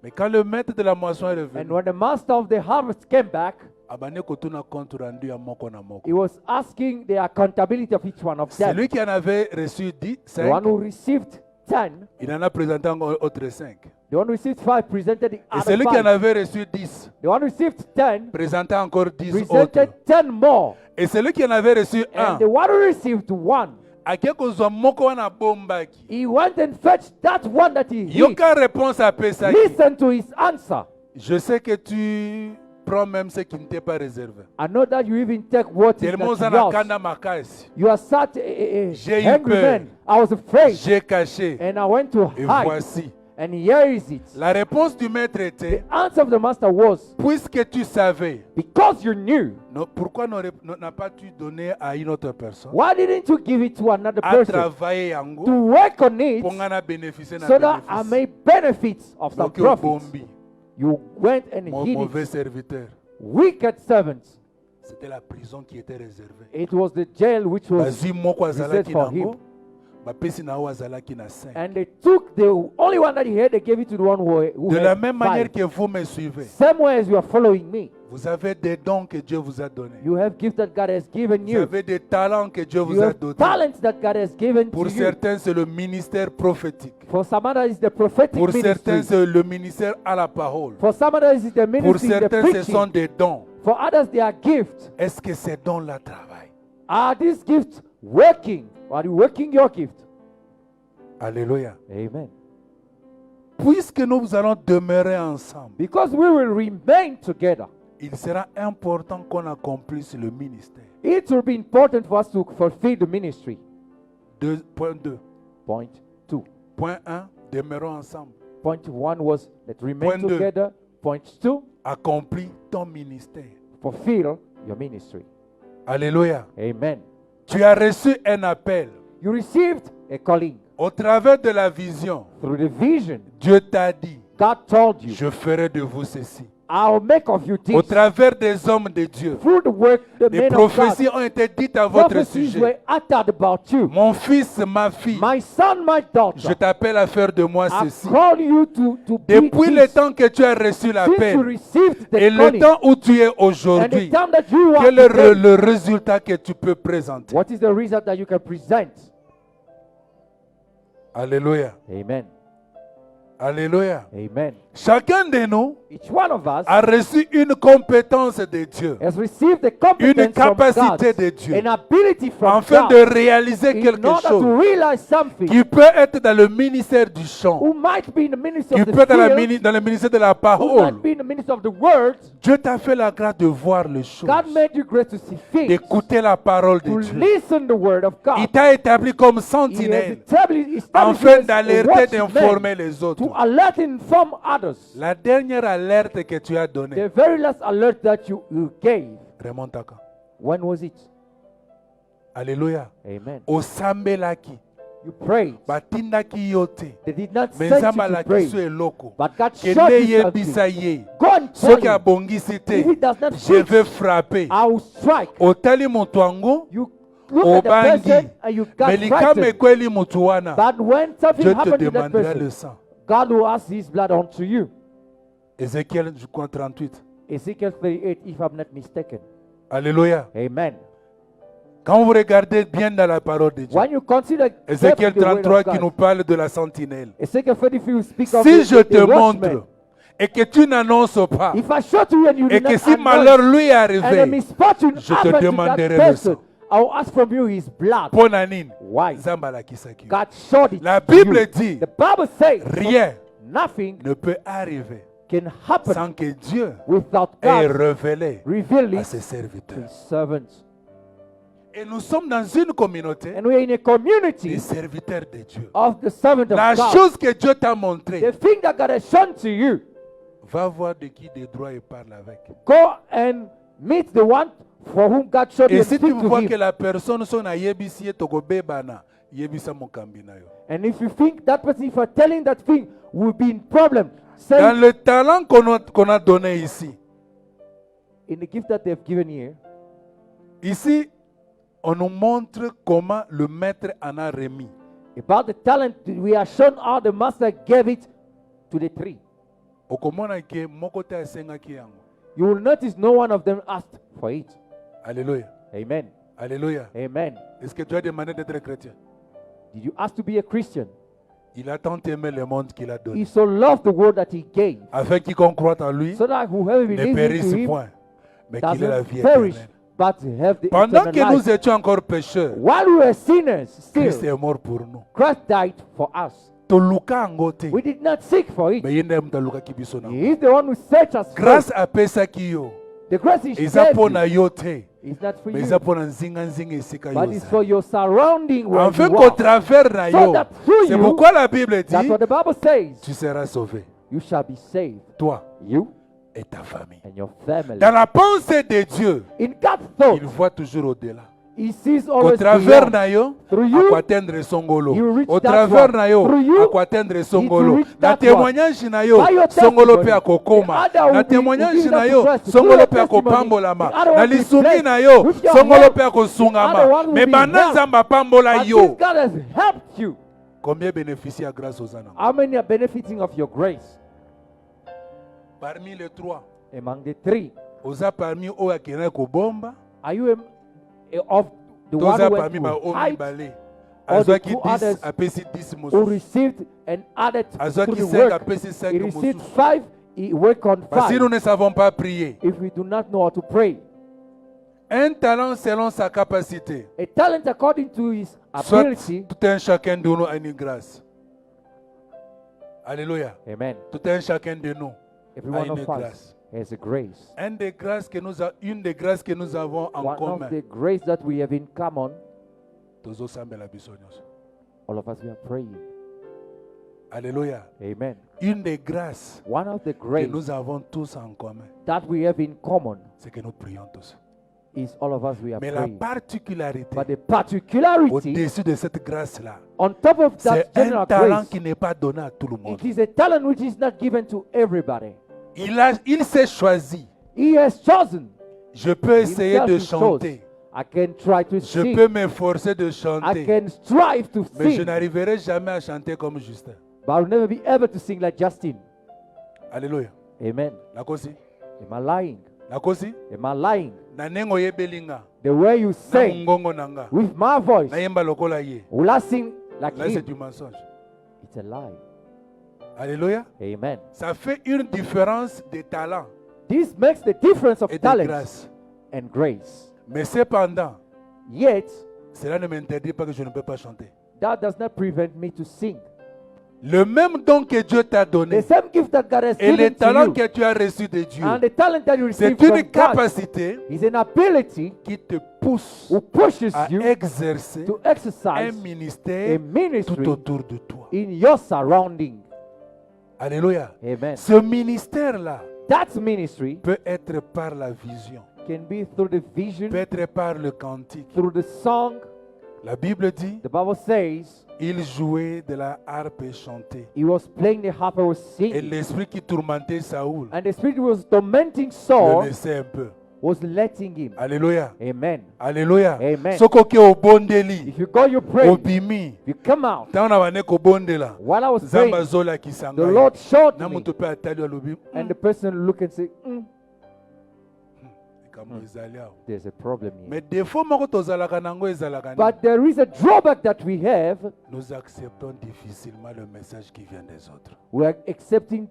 Mais quand le maître de la moisson est And revenu, when the master of the harvest came back, abane kotuna compte rendu ya moko na moko. he was asking the accountability of each one of them. Celui qui en avait reçu 10, The one 5, who received 10, il en a présenté encore autre 5. the one who received 5 presented the Et other celui qui en 5. avait reçu 10, The one who received 10 présentait encore 10 autres. presented 10 more. Et celui qui en avait reçu 1, And the one who received 1 akekozwa moko wana bombaki. He went and fetched that one that he hit. Yoka réponse apesaki. Listen to his answer. Je sais que tu prends même ce qui ne t'est pas réservé. I know that you even take what is Tellement not ça na yours. kanda makasi. You are such a J'ai eu angry peur. man. I was afraid. J'ai caché. And I went to Et hide. voici. And here is it. La réponse du maître était, The answer of the master was, puisque tu savais, because you knew, pourquoi n'as-tu donné à une autre personne why didn't you give it to another à person travailler yango to work on it pour ngana bénéficier na so that I bénéfice? may benefit of some Donc profits? bombi, You went and hid mauvais it. serviteur. Wicked servants. C'était la prison qui était réservée. It was the jail which was Bazui moko azalaki reserved for nango, him. bapesi na oyo azalaki na 5. And they took the only one that he had, they gave it to the one who De had la même manière five. que vous me suivez, Same way as you are following me, vous avez des dons que Dieu vous a donnés. you have gifts that God has given Vous you. avez des talents que Dieu You vous a have donnés. talents that God has given Pour to you. certains, c'est le ministère prophétique. For some others, it's the prophetic Pour certains, ministry. c'est le ministère à la parole. For some others, it's the Pour ministry, the certains, ce preaching. sont des dons. For others, they are gifts. Est-ce que ces dons-là travaillent? Are these gifts working? Are you working your gift? Alléluia. Amen. Puisque nous allons demeurer ensemble, Because we will remain together, il sera important qu'on accomplisse le ministère. it will be important for us to fulfill the ministry. Point 2. Point 2. Point 1, demeurons ensemble. Point 1 was let's remain Point 2. together. Point 2, Accomplis ton ministère. fulfill your ministry. Alléluia. Amen. Tu as reçu un appel. You received a calling Au travers de la vision, through the vision. Dieu t'a dit, God told you, je ferai de vous ceci. I'll make of you Au this. travers des hommes de Dieu, Through the work, the des men of prophéties God, ont été dites à votre prophecies sujet. were uttered about you. Mon fils, ma fille, My son, my je daughter, t'appelle à faire de moi I ceci. call you to be Depuis le this. temps que tu as reçu Since you l'appel received the et le calling, temps où tu es and the aujourd'hui, time that you are quel est today, le résultat que tu peux présenter? what is the result that you can present? Alléluia. Amen. Alléluia. Amen. Chacun de nous Each one of us a reçu une compétence de Dieu, has received the une competence from capacité God, de Dieu, an ability from afin God, de réaliser in quelque order to chose realize something qui peut être dans le ministère du chant, who might be in the ministry qui of the peut être field, dans le ministère de la who parole. might be in the ministry of the word. Dieu t'a fait la grâce de voir les choses, God made you great to see things, d'écouter la parole to de Dieu. listen the word of God. Il t'a établi comme He has sentinelle established afin as a d'alerter, watchman d'informer les autres. to alert and inform others. La dernière alerte que tu as donnée, The very last alert that you gave, remonte à quand? when was it? Alléluia. Amen. Osambelaki, You prayed. batindaki yote, They did not mais send nzambe you to pray, alakisi eloko. but God Ke showed nde you something. yebisa ye, Go and tell soki him. abongisi If te, he does not je fix, vais frapper. I will strike. Otali moto yango, You look at the obangi, person and you got mais likama frightened. ekweli moto wana, But when something Dieu te happened to that demandera le person, sang. God will ask his blood onto you. Ézéchiel, je crois, 38. Ezekiel 38, if I'm not mistaken. Alléluia. Amen. Quand vous regardez bien dans la parole de Dieu, When you consider Ézéchiel carefully the word 33 of qui God, nous parle de la sentinelle. Ezekiel 33 speak of Si je te the watchman. montre et que tu n'annonces pas, If I show to you and you do et que not si malheur announce, lui est and a arrivé, misfortune je te happens to that demanderai le person, sang. I will ask from you his blood. Ponanine, Why? Zambalakisaki. God showed it La to you. Bible dit, The Bible says rien nothing ne peut arriver can happen sans que Dieu without ait God révélé revealing à it ses to serviteurs. his servants. Et nous sommes dans une communauté And we are in a des community serviteurs de Dieu. of the servant of La God. chose que Dieu t'a montrée, The thing that God has shown to you, va voir de qui de droit il parle avec. go and meet the one for whom God showed you Et and si tu speak to vois que him. la personne son a yebisi ye tokobebana, yebisa mokambi na yo. And if you think that person, if you're telling that thing, will be in problem, say Dans le talent qu'on a donné ici, in the gift that they've given here, ici, on nous montre comment le maître en a remis. about the talent, we are shown how the master gave it to the three. Okomona ke moko te asengaki yango. You will notice no one of them asked for it. Alléluia. Amen. Alléluia. Amen. Est-ce que tu as demandé d'être chrétien? Did you ask to be a Christian? Il a tant aimé le monde qu'il a He donné. so loved the word that he gave, Afin quiconque croit en lui so that whoever ne believes périsse into him point, mais qu'il ait la doesn't vie perish, éternelle. but have the Pendant eternal que nous life. étions encore pécheurs, While we were sinners, Christ still, est mort pour nous. Christ died for us. Toluka yango te. We did not seek for it. Mais ye nde mutu alukaki biso nango. He is the one who set us free. Grâce apesaki yo. The grace is Eza shed mpo you. na yo te. It's not for Mais you, eza mpo na nzinga esika but yo it's for ozali. your surrounding where Afin you qu'au are. travers na So yo, that through c'est you, pourquoi la Bible that's dit, what the Bible says. tu seras sauvé. You shall be saved. Toi You et ta famille. and your family. Dans la pensée de Dieu, In God's thought, il voit toujours au-delà. He sees Au always travers beyond. na yo, Through you, atteindre son golo. you reach Au that travers one. na yo, Through you, atteindre son it golo. reach Na that one. témoignage na yo, By your son golo testimony, pe akokoma. the other will Na be- témoignage will give na that yo, to Christ. son Through golo your pe testimony, akopambolama. the other Na will be lisumbi blessed. na yo, With your son golo help, pe akosungama. the other one will Mais be bana helped. nzamba pambola But yo. since God has helped you, Combien bénéficient à grâce aux anges? how many are benefiting of your grace? Parmi les trois, Among the three, oza parmi oyo akendaki kobomba, are you of the one toza who parmi went baoyo to hide mibale. or the Azwaki two 10, others apesi 10 who mosusu. received and added to Azwaki the 5, work? apesi He 5 received mosusu. 5, he worked on Parce que 5. nous ne savons pas prier. If we do not know how to pray, Un talent selon sa capacité. a talent according to his Soit ability. tout un chacun de nous a une grâce. Alléluia. Amen. Tout un chacun de nous Every a one une of us grâce. has a grace. Une des grâces que nous avons en One commun. of the grace that we have in common, Tozosambela biso nyonso. all of us we are praying. Alléluia. Amen. Une des grâces One of the que grace nous avons tous en commun, that we have in common c'est que nous prions tous. is all of us we are Mais la praying. particularité But the particularity au-dessus de cette grâce-là, on top of that c'est un general talent grace, qui n'est pas donné à tout le monde. it is a talent which is not given to everybody. Il s'est choisi. He has chosen. Je peux essayer Himself de he chose. chanter. I can try to Je sing. peux m'efforcer de I chanter. can strive to Mais je sing. n'arriverai jamais à chanter comme Justin. But I'll never be able to sing like Justin. Alléluia. Amen. Nakosi. Am I lying? Nakosi. Am I lying? Na nengo yebelinga. The way you Na sing mungongo nanga. with my voice, Na yemba lokola ye. will I sing like Là, c'est him? du mensonge. It's a lie. Alléluia. Amen. Ça fait une différence de talent This makes the difference of et de talent grâce. and grace. Mais cependant, Yet, cela ne m'interdit pas que je ne peux pas chanter. that does not prevent me to sing. Le même don que Dieu t'a The donné same gift that God has et les given to talents you que tu as reçus de Dieu, and the talent that you c'est receive from une God capacité is an ability qui te pousse who pushes à you exercer to un exercise ministère a ministry tout autour de toi. in your surrounding. Alléluia. Amen. Ce ministère-là That ministry peut être par la vision, can be through the vision, peut être par le cantique. through the song. La Bible dit, The Bible says il jouait de la harpe et chantait. he was playing the harp and was Et singing. l'esprit qui tourmentait Saoul And the spirit who was tormenting le Saul laissait un peu. was letting him. Alléluia. Amen. Alléluia. Amen. Soko ke obondeli, If you go, you pray. obimi. You come out. Ntango na bane kobondela, While I was Nzambe praying, azolakisa the ngai. Lord showed Na me. moto pe atali alobi, And the person look and say, likambo ezali awa. there's a problem here. Mais défaut moko tozalaka nango ezalaka nini? But there is a drawback that we have. Nous acceptons difficilement le message qui vient des autres. We are accepting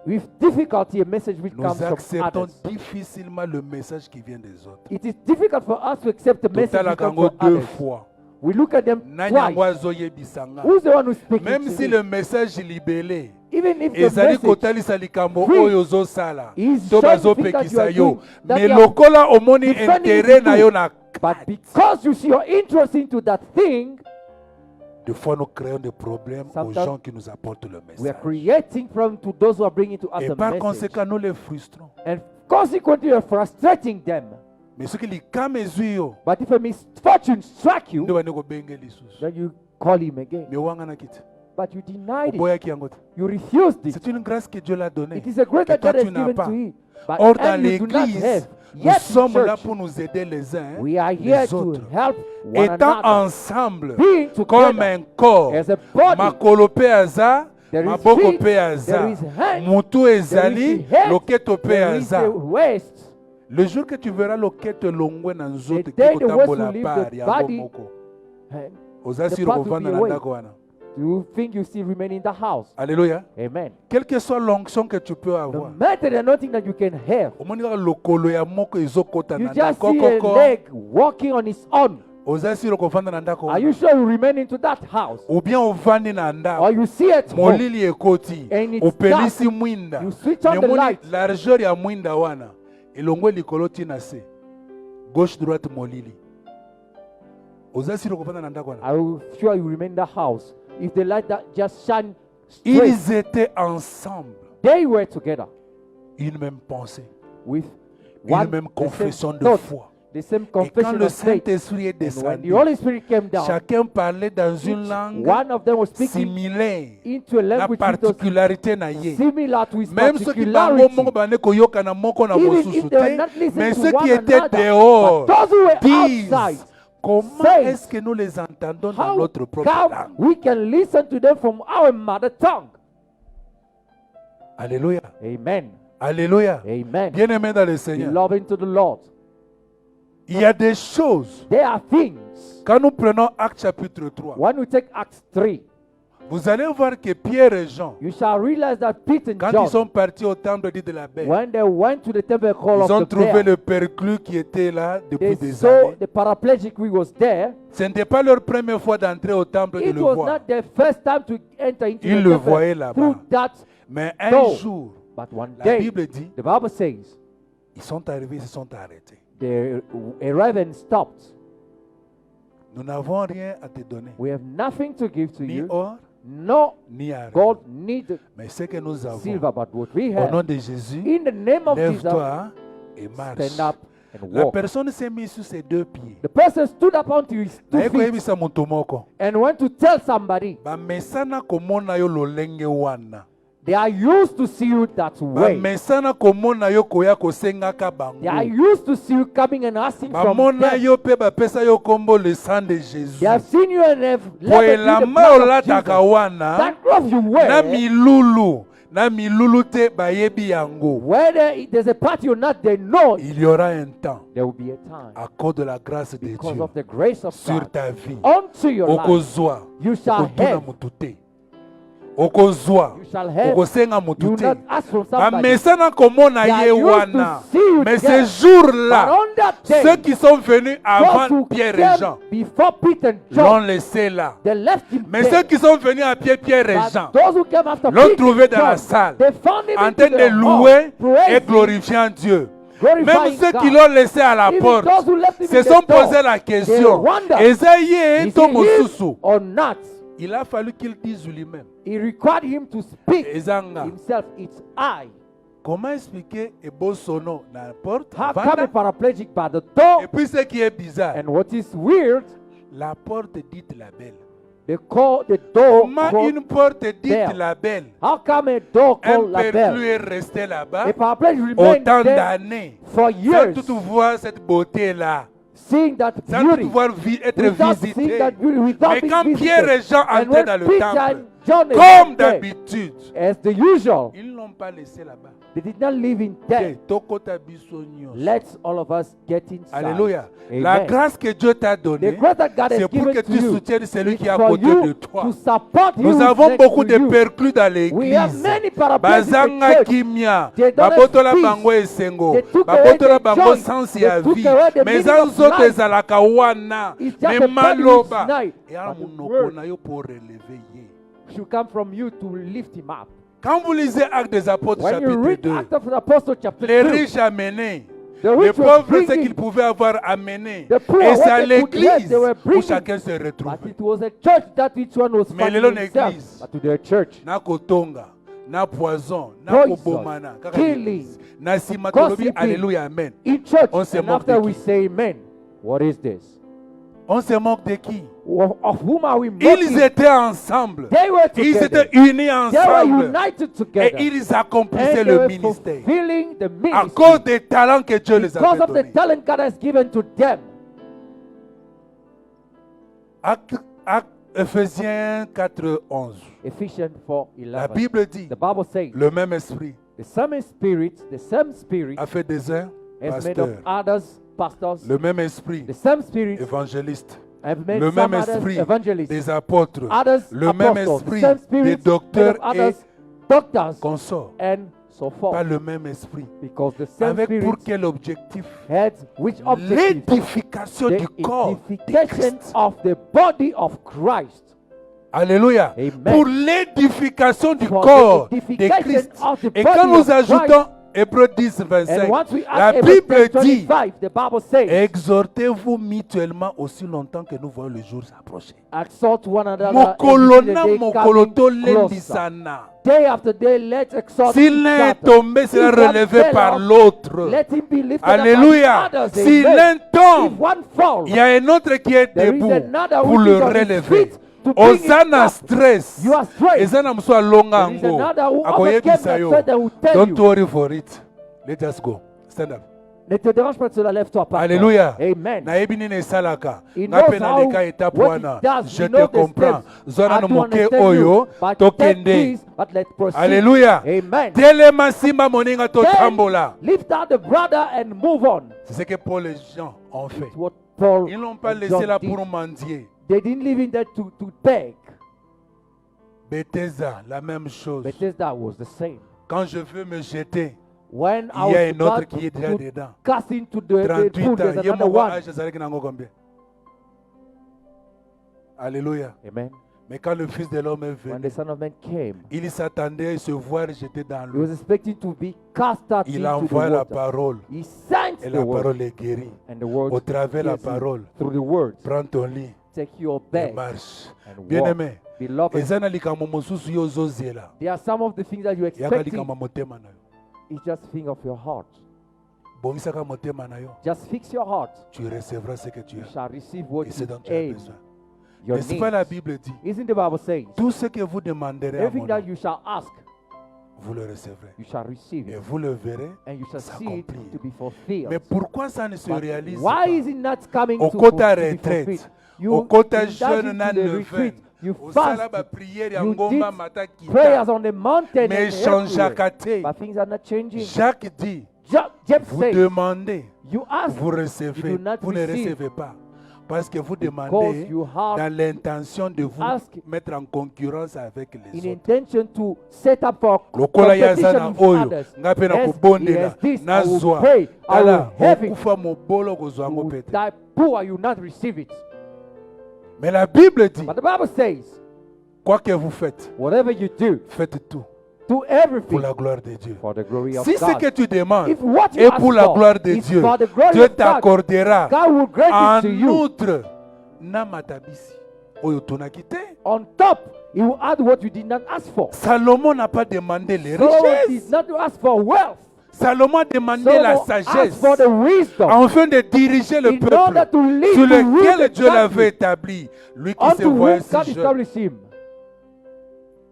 with difficulty a message which Nous comes from acceptons others. difficilement le message qui vient des autres. It is difficult for us to accept the message which Totalaka comes yango from deux others. fois. We look at them Nani yango twice. azoyebisa nga. Who's the one who's speaking Même to si me? le message libellé Even if the ezali message kotalisa likambo free oyo ozosala is to showing things that you bazopekisa are yo, doing, that mais they are lokola omoni defending intérêt you na to yo do. na But because you see your interest into that thing, des fois nous créons des problèmes aux Sometimes gens qui nous apportent le we are message. creating problem to those who are bringing to us Et a par message. conséquent, nous les frustrons. And consequently, you're frustrating them. Mais ce qui likama ezwi yo, But if a misfortune strike nde you, bande kobenga lisusu. then you call him again. Mais wangana kiti. But you denied it. Oboyaki yango te. You refused it. C'est une grâce que Dieu l'a donnée. It is a grace que that toi God has tu n'as given pas. to you. But Or dans and you do not l'église, have. nous Yet in sommes là church, pour nous aider les uns we are here les to autres. help one Étant another. ensemble, Being comme together un corps, as a body. makolo pe aza, There is maboko feet, pe aza, there is hand, mutu there is ezali, the head, loketo pe there is aza. the waist. Le jour que tu verras loketo longwe na nzoto day ki the waist kotambola will leave par the yango body, moko. And Oza the siri part will kovanda be na away. ndako wana. Do you think you still remain in the house? Alléluia. Amen. Quelle que soit l'onction que tu peux No avoir. matter the anointing that you can have, Omoni kaka lokolo ya moko ezokota you na just ndako. see a Koko. leg walking on its own. Oza siro kovanda na ndako. Are you sure you remain into that house? Ou bien ovandi na Or ndako. you see it home? Molili ekoti. And it's Opelisi dark. mwinda. You switch on the Memoni light. largeur ya mwinda wana. Elongwe likolo tina se. Gauche droite molili. Oza siro kovanda na ndako wana. Are you sure you remain in the house? If the light that just shine straight, Ils étaient ensemble. they were together Une même pensée. with Une one même the confession same de thought, foi. the same Et quand confession le of faith. Saint-Esprit est And when the descendu, Holy Spirit came down, chacun parlait dans une each langue one of them was speaking similaire. into a La language which was particularité na ye. similar to his Même ceux qui bango moko particularity. bane koyoka na moko na Even mosusu if they were te, not listening mais to ceux one qui étaient another, dehors but those who were disent outside, comment say, est-ce que nous les entendons dans how notre propre come langue. we can listen to them from our mother tongue? Alléluia. Amen. Alléluia. Amen. Bien-aimés dans le Seigneur, Beloved to the Lord. il y a des choses. There are things. Quand nous prenons Actes chapitre 3, When we take Acts 3, vous allez voir que Pierre et Jean, you shall realize that Peter and quand John, ils sont partis au temple dit de la Belle, when they went to the temple hall ils ont of the trouvé bear, le perclus qui était là depuis they des saw années. the paraplegic who was there. Ce n'était pas leur première fois d'entrer au temple de It le was voir. not their first time to enter into Ils the le temple voyaient là-bas. through that. Mais un No. jour, But one la day, Bible dit, the Bible says, ils sont arrivés, ils se sont arrêtés. they arrived and stopped. Nous n'avons rien à te donner, We have nothing to give to ni you. or, No ni argent. gold, neither Mais ce que nous avons, silver, but what we au nom have. de Jésus, In the name of Jesus, lève-toi et marche. stand up and La walk. personne s'est mise sur ses deux pieds. The person stood up onto his 2 Naye feet koyebisa moto moko. and went to tell somebody. Bamesana komona yo lolenge wana. They are used to see you that way. Bamesana komona yo koya kosengaka They are bango. used to see you coming and asking from Bamona them. yo pe bapesa yo kombo le sang de Jésus. They have seen you and have Po left you the elamba blood of olataka Jesus. wana. That cloth you Na wear, milulu. Na milulu te bayebi yango. whether there's a party or not, they know Il y aura un temps, there will be a time à cause de la grâce de because Dieu, of the grace of sur God ta vie. unto your life. Okozwa. You shall Okotuna have. mutu te. Okozwa. You shall have. Okosenga You mutu will te. not ask from somebody. Bamesana komona They are ye used wana. to see you Mais there. ce jour-là, But on that day, ceux qui sont venus those avant who Pierre et came Jean before Peter and l'ont John, laissé là. they left him Mais there. ceux qui sont venus à pied, Pierre et But Jean, those who came after l'ont Peter trouvé and dans la John, salle, they found him en into train the de hall, louer et praising, glorifiant Dieu. glorifying Même ceux God. qui l'ont laissé à la Even porte those who left him se in the sont door, posé la they question. wonder, Esaïe is to he mosusu. his or not? Il a fallu qu'il dise lui-même. He required him to speak Ezanga. himself. It's I. Comment expliquer Ebosono dans la porte How come Vanda? a paraplegic by the door? Et puis ce qui est bizarre, And what is weird, la porte dite la belle. they call the door Comment called une porte dite belle. la belle? How come a door Un called la perclus belle? est resté là-bas A paraplegic remained autant there d'années. for Sans years, tout voir cette beauté-là. seeing that Sans beauty, tout voir être without seeing visité. that beauty, without Mais being quand visited. Pierre et Jean And entraient when dans le Peter temple, and John comme went there, d'habitude, as the usual, ils ne l'ont pas laissé là-bas. they did not live in Ok, death. tokota biso nyonso. Let's all of us get inside. Alléluia. Amen. La grâce que Dieu t'a The donnée, grace that God has c'est pour given que to tu you soutiennes celui is qui est à for côté you de toi. to support Nous you avons next beaucoup to de you. perclus dans We have l'église. many paraplegics in Bazanga the church. kimia, They don't babotola have peace. bango esengo, They took away babotola the bango joy. sensi They ya took vie. away the Mais meaning of nzoto life. ezalaka wana, It's just mais a body maloba. which night. Et à But the monoko word na yo pour relever ye. should come from you to lift him up. Quand vous lisez Actes des Apôtres When you chapitre read 2, Acts of the Apostle chapter les 2, riches amenés, the les rich were pauvres ce bringing, qu'ils pouvaient avoir amené. The poor, Et c'est what à they could have, l'église they were où bringing. chacun se retrouve. but it was a church that each one was Mais finding lelo na himself. église. But to their church, Na kotonga, na poison, na Poison, kobomana, kaka killing, l'église. Na sima tolobi, gossiping. alléluia, amen. in church, On se and moque after de we qui? say amen, what is this? On se moque de qui? Of whom are we Ils mocking? étaient ensemble. They were Ils together. étaient unis They were ensemble. united Et together. ils accomplissaient And they le were ministère. fulfilling the À ministry cause des talents que Dieu les because avait of the donnés. talent God has given to them. Ephésiens 4:11. Ephesians 4:11. La Bible dit, The Bible says, le même esprit the same spirit a fait des uns has made of pasteurs. others pastors. Le même esprit The same spirit évangéliste. I've made le some même others esprit evangelists, des apôtres, others le même apostles, esprit same des spirit, docteurs made of et others doctors, consorts. and so Pas forth. le même esprit. Because the same Avec spirit pour quel objectif? had which objective? L'édification The du corps de edification Christ. of the body of Christ. Alléluia. Amen. Pour l'édification du For corps the de edification Christ. of the Et body quand nous of ajoutons Christ, Hébreux 10, and 25, once we la add Hebrews Bible dit 10:25, the Bible says, exhortez-vous mutuellement aussi longtemps que nous voyons le jour s'approcher. exhort one another. Mokolona until the day mokoloto coming closer. lendisana. Day after day, let's exhort S'il each est other. tombé, If sera one relevé fell par off, l'autre. let him be lifted Alléluia. up by the others. Si Amen. l'un If tombe, one falls, il y a un autre qui est there is debout another pour which le is on his relever. feet to bring him Osana up. stress. You are stressed. Ezana muso alonga There is ngo. another who Akoyebisa overcame that yo. threat that will tell Don't you. worry for it. Let us go. Stand up. Ne te dérange pas de cela, lève-toi pas. Alléluia. Amen. Nayebi nini esalaka. He Nga knows pe naleka how- étape what wana. he does. Je He te knows the comprends. steps. Zwana I do moke understand oyo you, but take tokende. this, but let's proceed. Alléluia. Amen. Telema simba moninga totambola. Then lift out the brother and move on. C'est ce que Paul et Jean ont fait. It's what Paul Ils n'ont pas and laissé John là did. pour mendier. They didn't leave in there to beg. Bethesda, la même chose. Bethesda was the same. Quand je veux me jeter, When I il y a was un autre about qui est déjà to dedans. cast into the 38 pool, ans. there's Il y a another mon one. âge, ça s'arrête nango combien? Alléluia. Amen. Mais quand le Fils de l'homme est When venu, the Son of Man came, il s'attendait à se voir jeté dans he was l'eau. expecting to be cast out Il a into the envoyé la water. parole. He sent Et the la word, parole est guérie. and the word Au travers de la heals you. parole, Through the word, prends ton lit take your et bed marche. and walk. Bien-aimé, Beloved, eza na likambo mosusu yo ozoziela. there are some of the things that you Yaka expect. likambo motema na yo. It's just thing of your heart. Bongisaka motema na yo. Just fix your heart. Tu recevras ce que tu You as. shall receive what Et c'est you dont tu as aim. besoin. Your N'est-ce pas la needs. Bible dit? Isn't the Bible saying? Tout ce que vous demanderez à Everything mon that nom, you shall ask, vous le recevrez. you shall receive Et it. vous le verrez And you shall see it s'accomplir. to be fulfilled. Mais pourquoi ça ne se But réalise why pas? is it not coming Au to, quota to be retraite, fulfilled? au quota indulge jeune into na the retreat, you osala fast, ba prière ya you ngomba did mata kita. prayers on the mountain, Mais and changeaka everywhere. te. But things are not changing. Jacques dit, Jeff vous says, demandez, you ask vous recevez, you do not vous ne receive. recevez pas. Parce que vous because demandez you have dans l'intention de vous ask mettre en concurrence avec les in autres. intention to set up for lokola yaza na competition with oyo others. nga mpe na Yes, he kobondela has this, I will nazwa pray, I will tala have it. okufa mobolo kozwa You yango will pete. die poor, you will not receive it. Mais la Bible dit, But the Bible says, quoi que vous faites, whatever you do, faites tout do pour everything la gloire de Dieu. for the glory of Si ce que God. tu demandes If what you est ask pour la for gloire de is Dieu, for the glory Dieu of God, t'accordera God will grant en it to you. outre na matabisi oyo tonaki te. On top, He will add what you did not ask for. Salomon n'a pas demandé les Solomon richesses. did not ask for wealth. Salomon a demandé la Solomon asked sagesse for the wisdom afin de diriger le in order peuple to lead, sur to rule lequel the Dieu l'avait country, établi. Lui qui se unto voyait whom God si jeune. established him.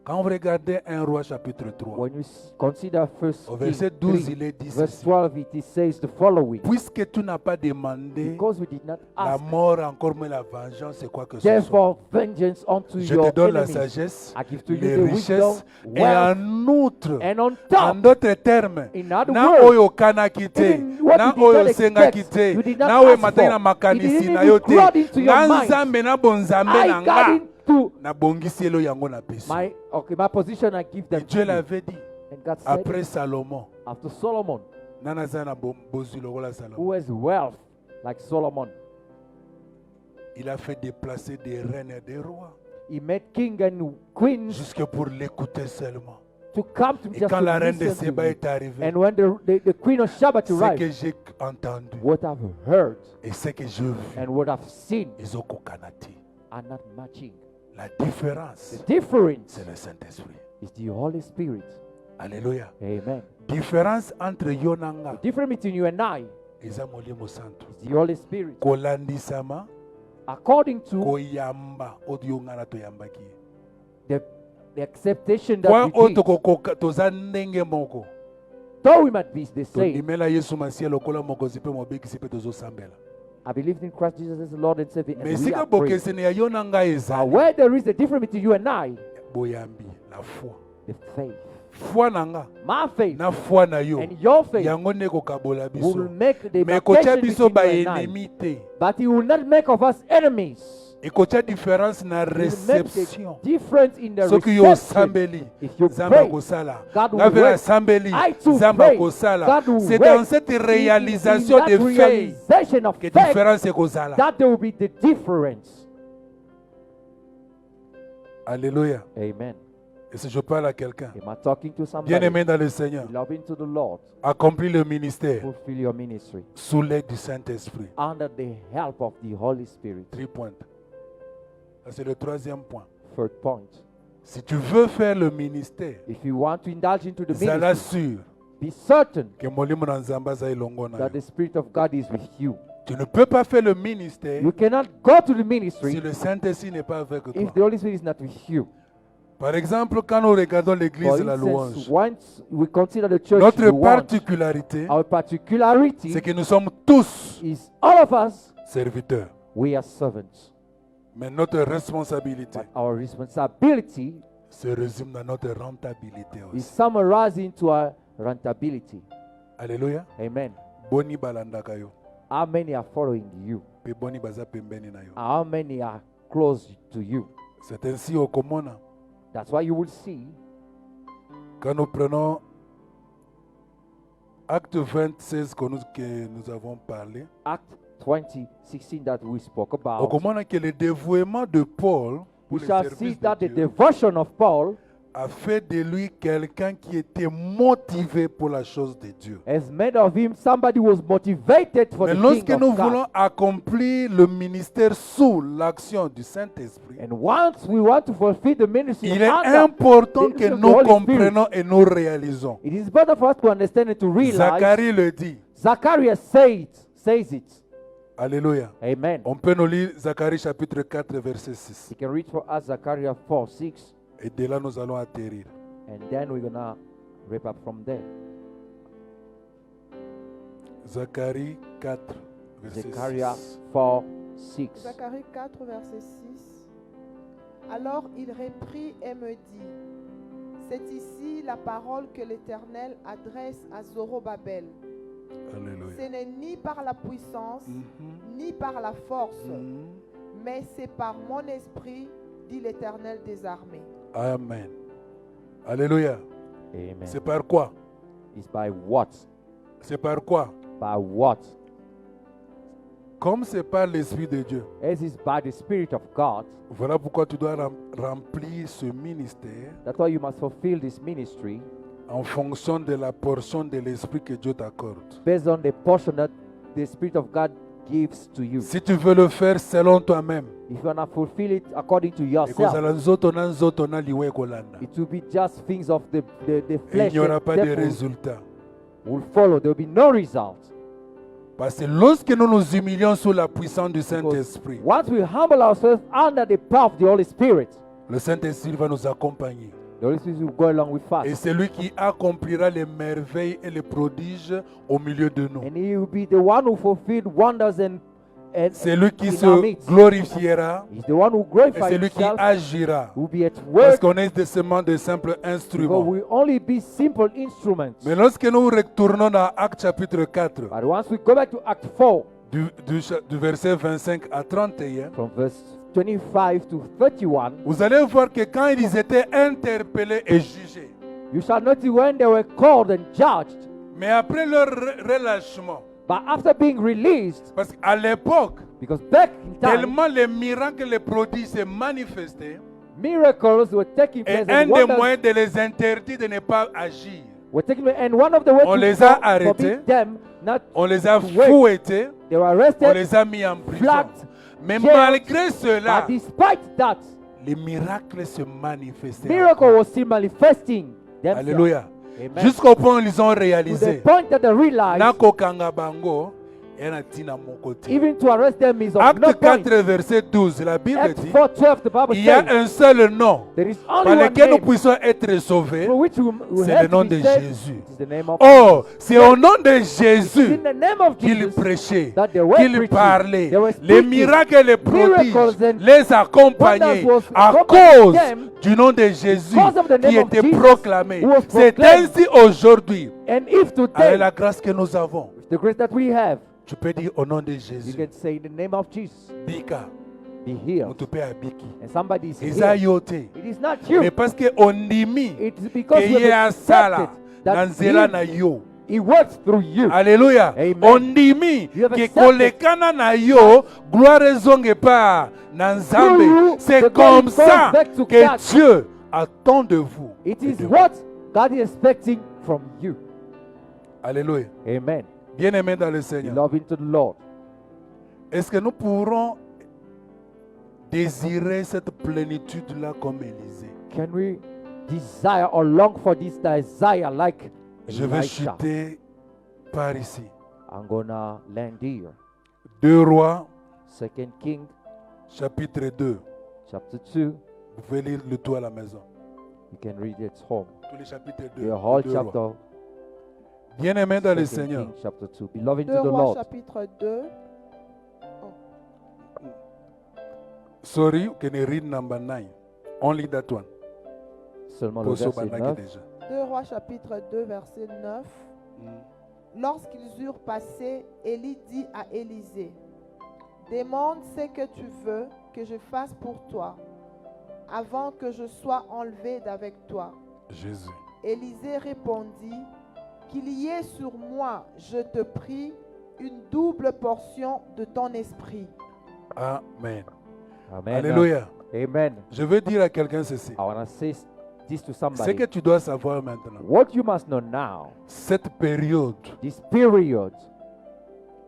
Quand vous regardez 1 Roi chapitre 3, When you consider first au King verset 12, 3, il est dit verse ceci. 12, it says the following. Puisque tu n'as pas demandé Because we did not la ask, mort, encore mais la vengeance, c'est quoi que ce soit. therefore vengeance unto Je your te donne la enemies. sagesse, I give to you les the richesses, wisdom, et wealth, en outre, and on en top, d'autres termes, in other na words, oyo kanaki te, even what na you did oyo not osengaki expect, te, you did not na oyo ask emataki na for, makanisi it didn't na even yo te, crowd into your nga mind. nzambe na bonzambe I na got nga, into nabongisi elo yango na pesi. my position. I give Et them Dieu to you. l'avait dit, And God said, après Salomon, after Solomon, nana aza na bozwi lokola who Salomon, has wealth like Solomon, il a fait déplacer des reines et des rois, he made king and queens jusque pour l'écouter seulement. to come to Et just quand to la reine de listen to Séba me. est arrivée, And when the queen of Sheba ce que arrived, j'ai entendu what I've heard et ce que j'ai vu, and what I've seen ils ont kokanati. are not matching. La différence, The difference c'est le Saint-Esprit. is the Holy Spirit. Alléluia. Amen. Différence entre yo na nga, The difference between you and I eza molimo santo. is the Holy Spirit. Kolandisama, According to koyamba, oyo nga na toyambaki. the acceptation that Kwa we oyo did, tokokoka toza ndenge moko. though we might be the same, Tondimela Yesu Masiya lokola mokonzi mpe mobikisi mpe tozosambela. I believe in Christ Jesus as the Lord and Savior, and Mais we sika are praying. bokeseni ya yo na ngai But ezali where there is a difference between you and I, boyambi, la foi. the faith. foi nanga My faith na foi na yo and your faith yango ne kokabola will biso make the mais kotia demarcation biso ba between you and I. ennemi te But he will not make of us enemies. ekotia différence na He will make réception the difference in the soki yo reception. osambeli If you nzambe pray, akosala God will nga mpe work. nasambeli I too nzambe pray, akosala God will c'est work. dans cette It is réalisation in that de faith realization of que faith différence ekozala. that there will be the difference. Alléluia. Amen. Et si je parle à quelqu'un Am I talking to somebody? bien-aimé dans le Seigneur, Loving to the Lord, accomplis le ministère fulfill your ministry sous l'aide du Saint-Esprit. under the help of the Holy Spirit. 3 points. Ça, c'est le 3e point. Third point. Si tu veux faire le ministère, If you want to indulge into the zala ministry, sûr be certain que molimo na nzambe aza elongo na that yo. the Spirit of God is with you. Tu ne peux pas faire le ministère You cannot go to the si ministry le Saint-Esprit n'est pas avec toi. if the Holy Spirit is not with you. Par exemple, quand nous regardons l'église For de la instance, louange, once we consider the church notre louange, particularité, our particularity c'est que nous sommes tous is all of us, serviteurs. we are servants. Mais notre responsabilité But our responsibility se résume dans notre rentabilité is aussi. summarized into our rentability. Alléluia. Amen. Boni balandaka yo. How many are following you? Pe boni baza pembeni na yo. How many are close to you? C'est ainsi au komona. That's why you will see Quand nous prenons Acte 26 que nous avons parlé, Act 20:16 that we spoke au about. komona que le dévouement de Paul pour We le shall see service that de the Dieu devotion of Paul a fait de lui quelqu'un qui était motivé pour la chose de Dieu. has made of him somebody who was motivated for Mais the lorsque thing nous of voulons God. accomplir le ministère sous l'action du Saint-Esprit, And once we want to fulfill the ministry il est under important the que leadership of nous the Holy comprenions et nous réalisons. Spirit, it is better for us to understand and to realize. Zacharie le dit. Zacharias says it. Alléluia. Amen. On peut nous lire Zacharie chapitre 4 verset 6. You can read for us Zechariah 4:6, Et de là nous allons atterrir. and then we're gonna wrap up from there. Zacharie 4 verset Zechariah 6. 4:6. Zacharie 4, verset 6. Alors il reprit et me dit, c'est ici la parole que l'Éternel adresse à Zorobabel. Alléluia. Ce n'est ni par la puissance, Mhm. ni par la force, Mhm. mais c'est par mon esprit, dit l'Éternel des armées. Amen. Alléluia. Amen. C'est par quoi? It's by what? C'est par quoi? By what? Comme c'est par l'Esprit de Dieu. As is by the Spirit of God. Voilà pourquoi tu dois remplir ce ministère That's why you must fulfill this ministry en fonction de la portion de l'Esprit que Dieu t'accorde. based on the portion that the Spirit of God gives to you. Si tu veux le faire selon toi-même, If you wanna fulfill it according to yourself, ekozala nzoto na liwa ekolanda. it will be just things of the Et il flesh n'y aura that pas de therefore résultat. will follow. There will be no result. Parce que lorsque nous nous humilions sous la puissance du Because Saint-Esprit, once we humble ourselves under the power of the Holy Spirit, le Saint-Esprit va nous accompagner. the Holy Spirit will go along with Et us. c'est lui qui accomplira les merveilles et les prodiges au milieu de nous. And He will be the one who fulfilled wonders and C'est lui qui in our se midst. glorifiera He's the one who et glorifies c'est lui qui Himself, agira. who will be at Parce work, qu'on est seulement de simples because instruments. we only be simple instruments. Mais lorsque nous retournons dans Acte chapitre 4, But once we go back to Act 4, du verset 25 à 31, from verse 25 to 31, vous allez voir que quand ils étaient interpellés et jugés, you shall notice when they were called and judged, mais après leur relâchement, but after being released, parce qu'à l'époque, because back in time, tellement les miracles et les prodiges se manifestaient, miracles were taking et place, un and des wonders moyens de les interdire de ne pas agir, were taking place, and one of the ways On to les a arrêtés. forbid them not on les a to work, fouettés, they were on arrested, les a mis en prison. flagged, Mais jailed, malgré cela, but despite that, les miracles se manifestaient. miracle encore. was still manifesting themselves. Alléluia. Amen. Jusqu'au point où ils ont To the réalisé. point that they realized Nakokanga bango, et na tina mon côté. Even to arrest them is of Acte no point. 4, verset 12, la Bible Acts dit 4:12, the Bible il y a says, un seul nom there is par only one lequel nous name puissions être sauvés. through which we C'est have le nom to de be saved. Jésus. It is the name of Oh, c'est au nom de Jesus. Jésus In the name of qu'il Jesus, prêchait, that they were qu'il preaching. parlait. They were Les speaking. miracles et les prodiges Miracles and les accompagnaient wonders was à accompanying cause them du nom de Jésus because of the name qui of était Jesus proclamé. who was C'est proclaimed. ainsi aujourd'hui, and if avec today, la grâce que nous avons, the grace that we have, tu peux dire au nom de you Jésus. can say in the name of Jesus, Bika, be healed. mutupe abiki. And somebody is Eza healed. yo te. It is not you. Mais parce que ondimi It is because que we ye have asala accepted na that nzela na yo. he works through you. Alléluia. Amen. Ondimi You have que accepted. kolekana na yo, gloire ezonge pa na Through Nzambe. you, C'est the comme glory ça goes back to que God. Dieu attend de vous. It et is de what God is expecting from you. vous. Alléluia. Amen. Bien-aimés dans le Seigneur. Love into the Lord. Est-ce que nous pourrons désirer cette plénitude-là comme Élisée? Can we desire or long for this desire like Je vais Elisha? chuter par ici. I'm gonna land here. 2 Rois, 2 King chapitre 2. chapter 2. Vous pouvez lire le tout à la maison. You can read it home. Tous les chapitres 2. The whole 2 Rois. chapter. Bien-aimés dans le 2 Seigneur. King chapter 2. Beloved 2 to the Rois Lord. chapitre 2. Sorry, can you read number 9? Only that one. Seulement le Poso verset banaki 9. déjà. 2 Rois chapitre 2 verset 9. Lorsqu'ils eurent passé, Élie dit à Élisée, demande ce que tu veux que je fasse pour toi, avant que je sois enlevé d'avec toi. Jésus. Élisée répondit, qu'il y ait sur moi, je te prie, une double portion de ton esprit. Amen. Amen. Alléluia. Amen. Je veux dire à quelqu'un ceci. I want to say this to Ce somebody. que tu dois savoir maintenant, What you must know now, cette période, this period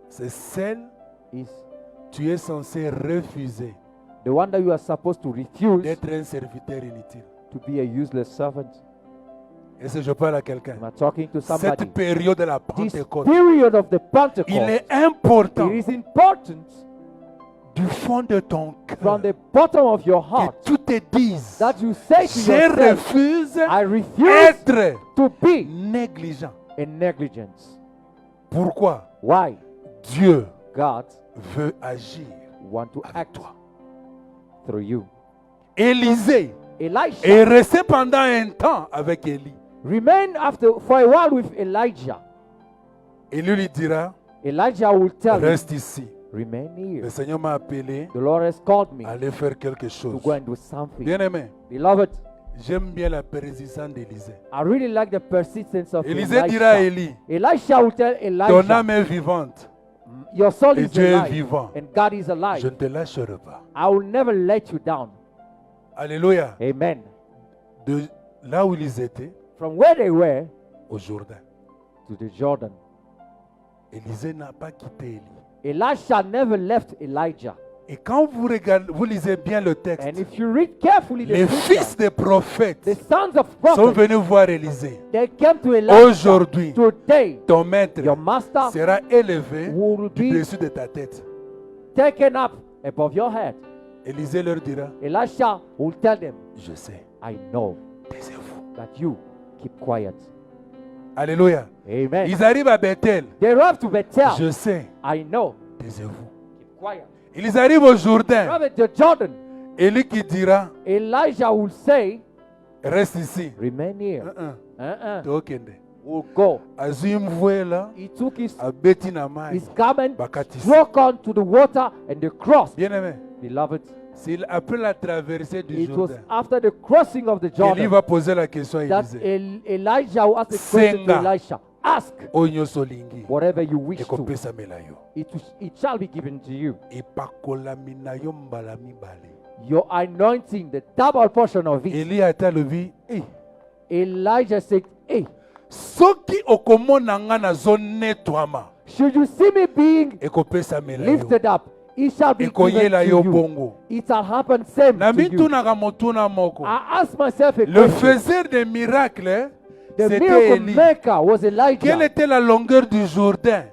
c'est celle is tu es censé refuser the one that you are supposed to refuse d'être un serviteur inutile. to be a useless servant. Est-ce que je parle à quelqu'un? Am I talking to somebody? Cette période de la This Pentecôte, period of the Pentecost, il est important it is important du fond de ton cœur from the bottom of your que heart tu te dises, that you say to je yourself, refuse I refuse être to be négligent. in negligence. Pourquoi? Why? Dieu God veut agir want to avec act toi. through you. Élisée Elisha est resté pendant un temps avec Élie. remained for a while with Elijah. Élie lui dira, Elijah will tell him, reste ici. remain here. Le Seigneur m'a appelé The Lord has called me à aller faire quelque to chose. go and do something. Bien-aimé, Beloved, j'aime bien la persistance d'Élisée. I really like the persistence of Élisée dira à Elisha. Élie, Elisha will tell ton Elijah, âme est vivante your soul et is Dieu est alive vivant. and God is Je ne alive. te lâcherai pas. I will never let you down. Alléluia. Amen. De là où ils étaient, From where they were au Jourdain, to the Jordan, Élisée n'a pas quitté Élie. Elisha never left Elijah. Et quand vous regardez, vous lisez bien le And texte, if you read carefully the les scripture, fils des prophètes the sons of sont prophets, venus voir Élisée. they came to Elijah. Aujourd'hui, Today, ton maître your master sera élevé will be du-dessus de ta tête. taken up above your head. Élisée leur dira, Elisha will tell them, je sais, I know taisez-vous. that you keep quiet. Alléluia. Amen. Ils arrivent à Bethel. They arrive to Bethel. Je sais, I know. taisez-vous. Keep quiet. Ils arrivent au Jourdain. Arrive to Jordan. Élie qui dira, Elijah will say, reste ici. remain here. Uh-uh. Tokende. Will go. Azui mvwela, He took his abeti na mai. garment, Bakatisi. broke onto the water and the cross. Bien-aimé, Beloved, c'est après la traversée du it was Jourdain, after the crossing of the Élie Jordan va poser la question à that Élisée. Elijah will ask the question to Senga. Elisha. Ask Oyo nyonso olingi, whatever you wish to. ekopesamela yo. It shall be given to you. Epakolami na yo mbala mibale. Your anointing, the double portion of it. Élie ata alobi, Elijah said, hey, soki okomona nga nazonetwama, should you see me being ekopesamela yo. lifted up, it shall be given Ekoyela to yo you. bongo. It shall happen same Na to you. mitunaka motuna moko. I asked myself a Le question. faiseur des miracles, The c'était miracle Élie. maker was Quelle Elijah. était la longueur du Jourdain?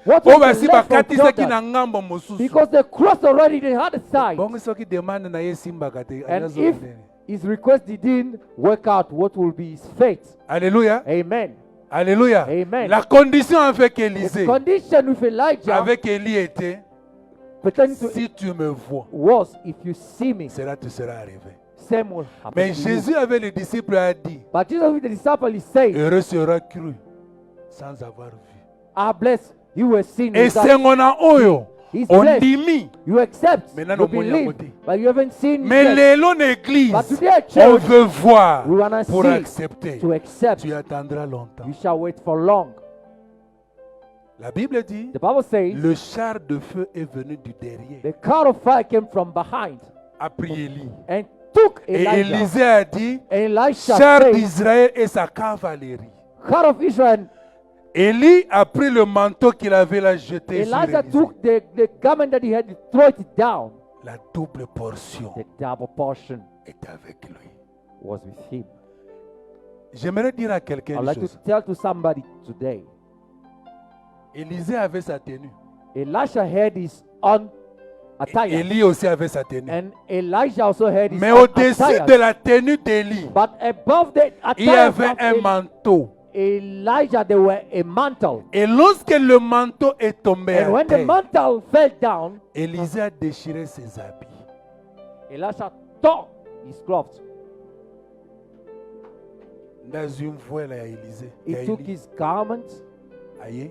What oyo was the basi left from bakatisaki Jordan? na ngambo mosusu. Because they crossed already the other side. Bongo soki demande na ye esimbaka te, And ayazola if ndeni. his request didn't work out, what will be his fate? Alléluia. Amen. Alléluia. Amen. La condition avec The Élisée, condition with Elijah avec Élie était, pertaining to si tu me vois, was, if you see me, cela te sera arrivé. same will happen Mais to you. Jésus avec les disciples a dit, But Jesus with the disciple, he said, heureux sera cru sans avoir vu. "Ah, blessed, you were seen Et without." c'est mon oyo, He's on blessed. dit, You accept, Maintenant, you nous mourons à believe, côté. but you haven't seen mais yet. l'élo l'église, But today, on church, veut voir we wanna pour see accepter. to accept. Tu attendras longtemps. You shall wait for long. La Bible dit, The Bible says, le char de feu est venu du derrière, the car of fire came from behind a pris Élie. and took Et Elijah. Élisée a dit, And Elisha char said, d'Israël et sa cavalerie. car of Israel. Élie a pris le manteau qu'il avait là jeté sur Elijah Élisée. took the garment that he had, throw it down. La double portion The double portion est avec lui. was with him. J'aimerais dire à quelqu'un I'd une like to chose. tell to somebody today, Élisée avait sa tenue. Elisha had his own attire, Élie aussi avait sa tenue. and Elijah also had his Mais own au-dessus attire. de la tenue d'Élie, But above the il y attire avait of un manteau. Elijah, there were a mantle. Et lorsque le manteau est tombé And à when the terre, mantle fell down, Élisée a déchiré ses habits. Elisha tore his clothes. Dans une voile à Élisée. He took his garments. Aïe,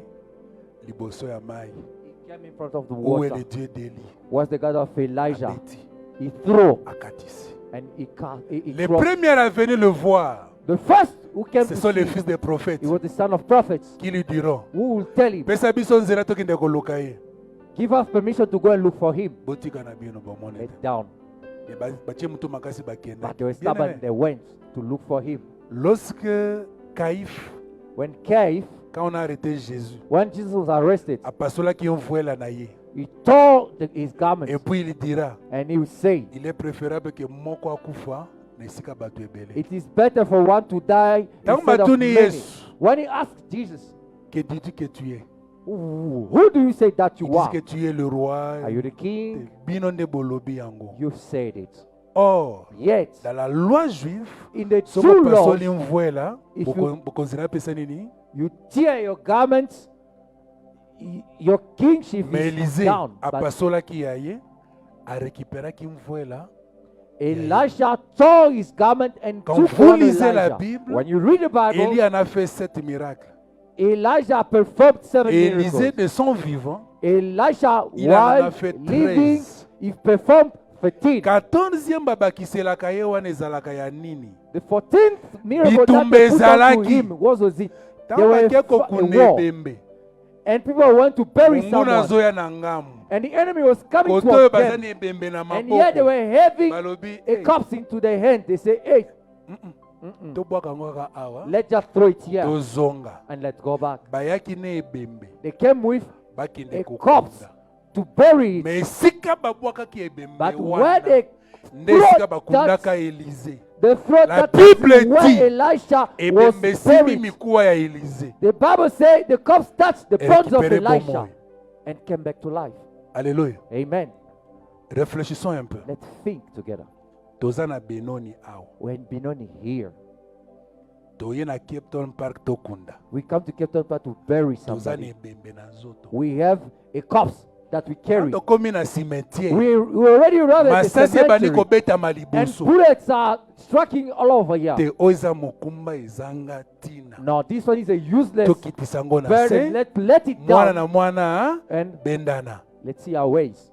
liboso ya mai. He came in front of the Où est water. le Dieu d'Élie? Was the God of Elijah. Abeti, He threw akatisi. and he Les crossed. premiers à venir le voir, The first who came ce to sont les see, fils des prophètes he was the son of prophets qui lui diront, who will tell him, pesa biso nzela tokende koluka ye. give us permission to go and look for him. Botika na bino bomone Let te. down. Et batie mutu makasi bakende. But they were Bien stubborn. aimé. They went to look for him. Lorsque Caïphe, When Caiaphas, quand on a arrêté Jésus, when Jesus was arrested, apasolaki yo voile na ye. he tore his garments Et puis il dira, and he would say, il est préférable que moko akufa na esika bato ebele. it is better for one to die Tango instead of batuni many. Yesu, When he asked Jesus, que dis-tu que tu es? who do you say that Il you dit are? que tu es le roi. Are you the king? Bino nde bolobi yango. You've said it. Or, Yet, dans la loi juive, in the soki true law, opasoli mvuela, if bokonzela apesa nini? you tear your garments, your kingship Mais is Élisée down. But apasolaki ya ye, arécupéraki mvuela. Elisha tore his garment and Quand took vous on lisez la Elijah. Bible, When you read the Bible, Élie en a fait 7 miracles. Elijah performed 7 Et Élisée, miracles. de son vivant, Elisha, il en a while fait living, 13. he performed 13. 14e babakiselaka ye wana ezalaka ya nini? The 14th miracle that Bitumba they put onto ezalaki. him, what was it? They Ntango were bake a kokunda war, ebembe, and people went to bury monguna someone, azoya na ngamu. and the enemy was coming Koto oyo towards baza them, na ebembe na and yet they maboko. were having Balobi, a cups into their hand. They say, hey, tobwaka yango kaka awa, let's just throw it here tozonga. and let's go back. Bayaki na ebembe, They came with bakende a corpse kokunda. to bury it, Mais esika babwakaki ebembe but where wana, they nde esika brought bakundaka that, Élisée. the throat La that Bible where dit, Elisha was Ebembe esimi buried. mikuwa ya Élisée. The Bible says the corpse touched the bones of Récupéré Elisha bomoi. and came back to life. Alléluia. Amen. Réfléchissons un peu. Let's think together. Toza na Benoni awa. When Benoni here, Toye na Cape Town Park tokunda. we come to Cape Town Park to bury Toza na somebody. ebembe na nzoto. We have a corpse that we carry. Tokomi na cimetière. We already arrived at the Masasi ebandi cemetery, kobetama and liboso. bullets are striking all over here. Te oyo eza mokumba ezanga tina. No, this one is a useless Tokitisa yango na burden. se. Let it Mwana down na mwana and bendana. let's see our ways.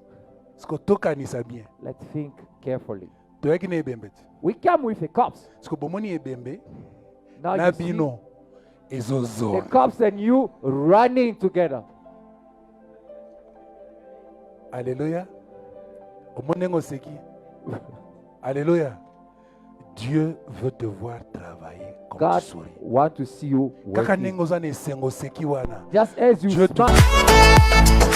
Siko tokanisa bien. Let's think carefully. Toyaki na ebembe te. We come with a corpse. Siko bomoni ebembe Now na you see bino the ezozoa. corpse and you running together. Alléluia. Omoni ngo seki. Alléluia. Dieu veut te voir travailler comme God tu souris. wants to see you Kaka working. ndenge oza na esengo seki wana. Just as you Dieu te- smile.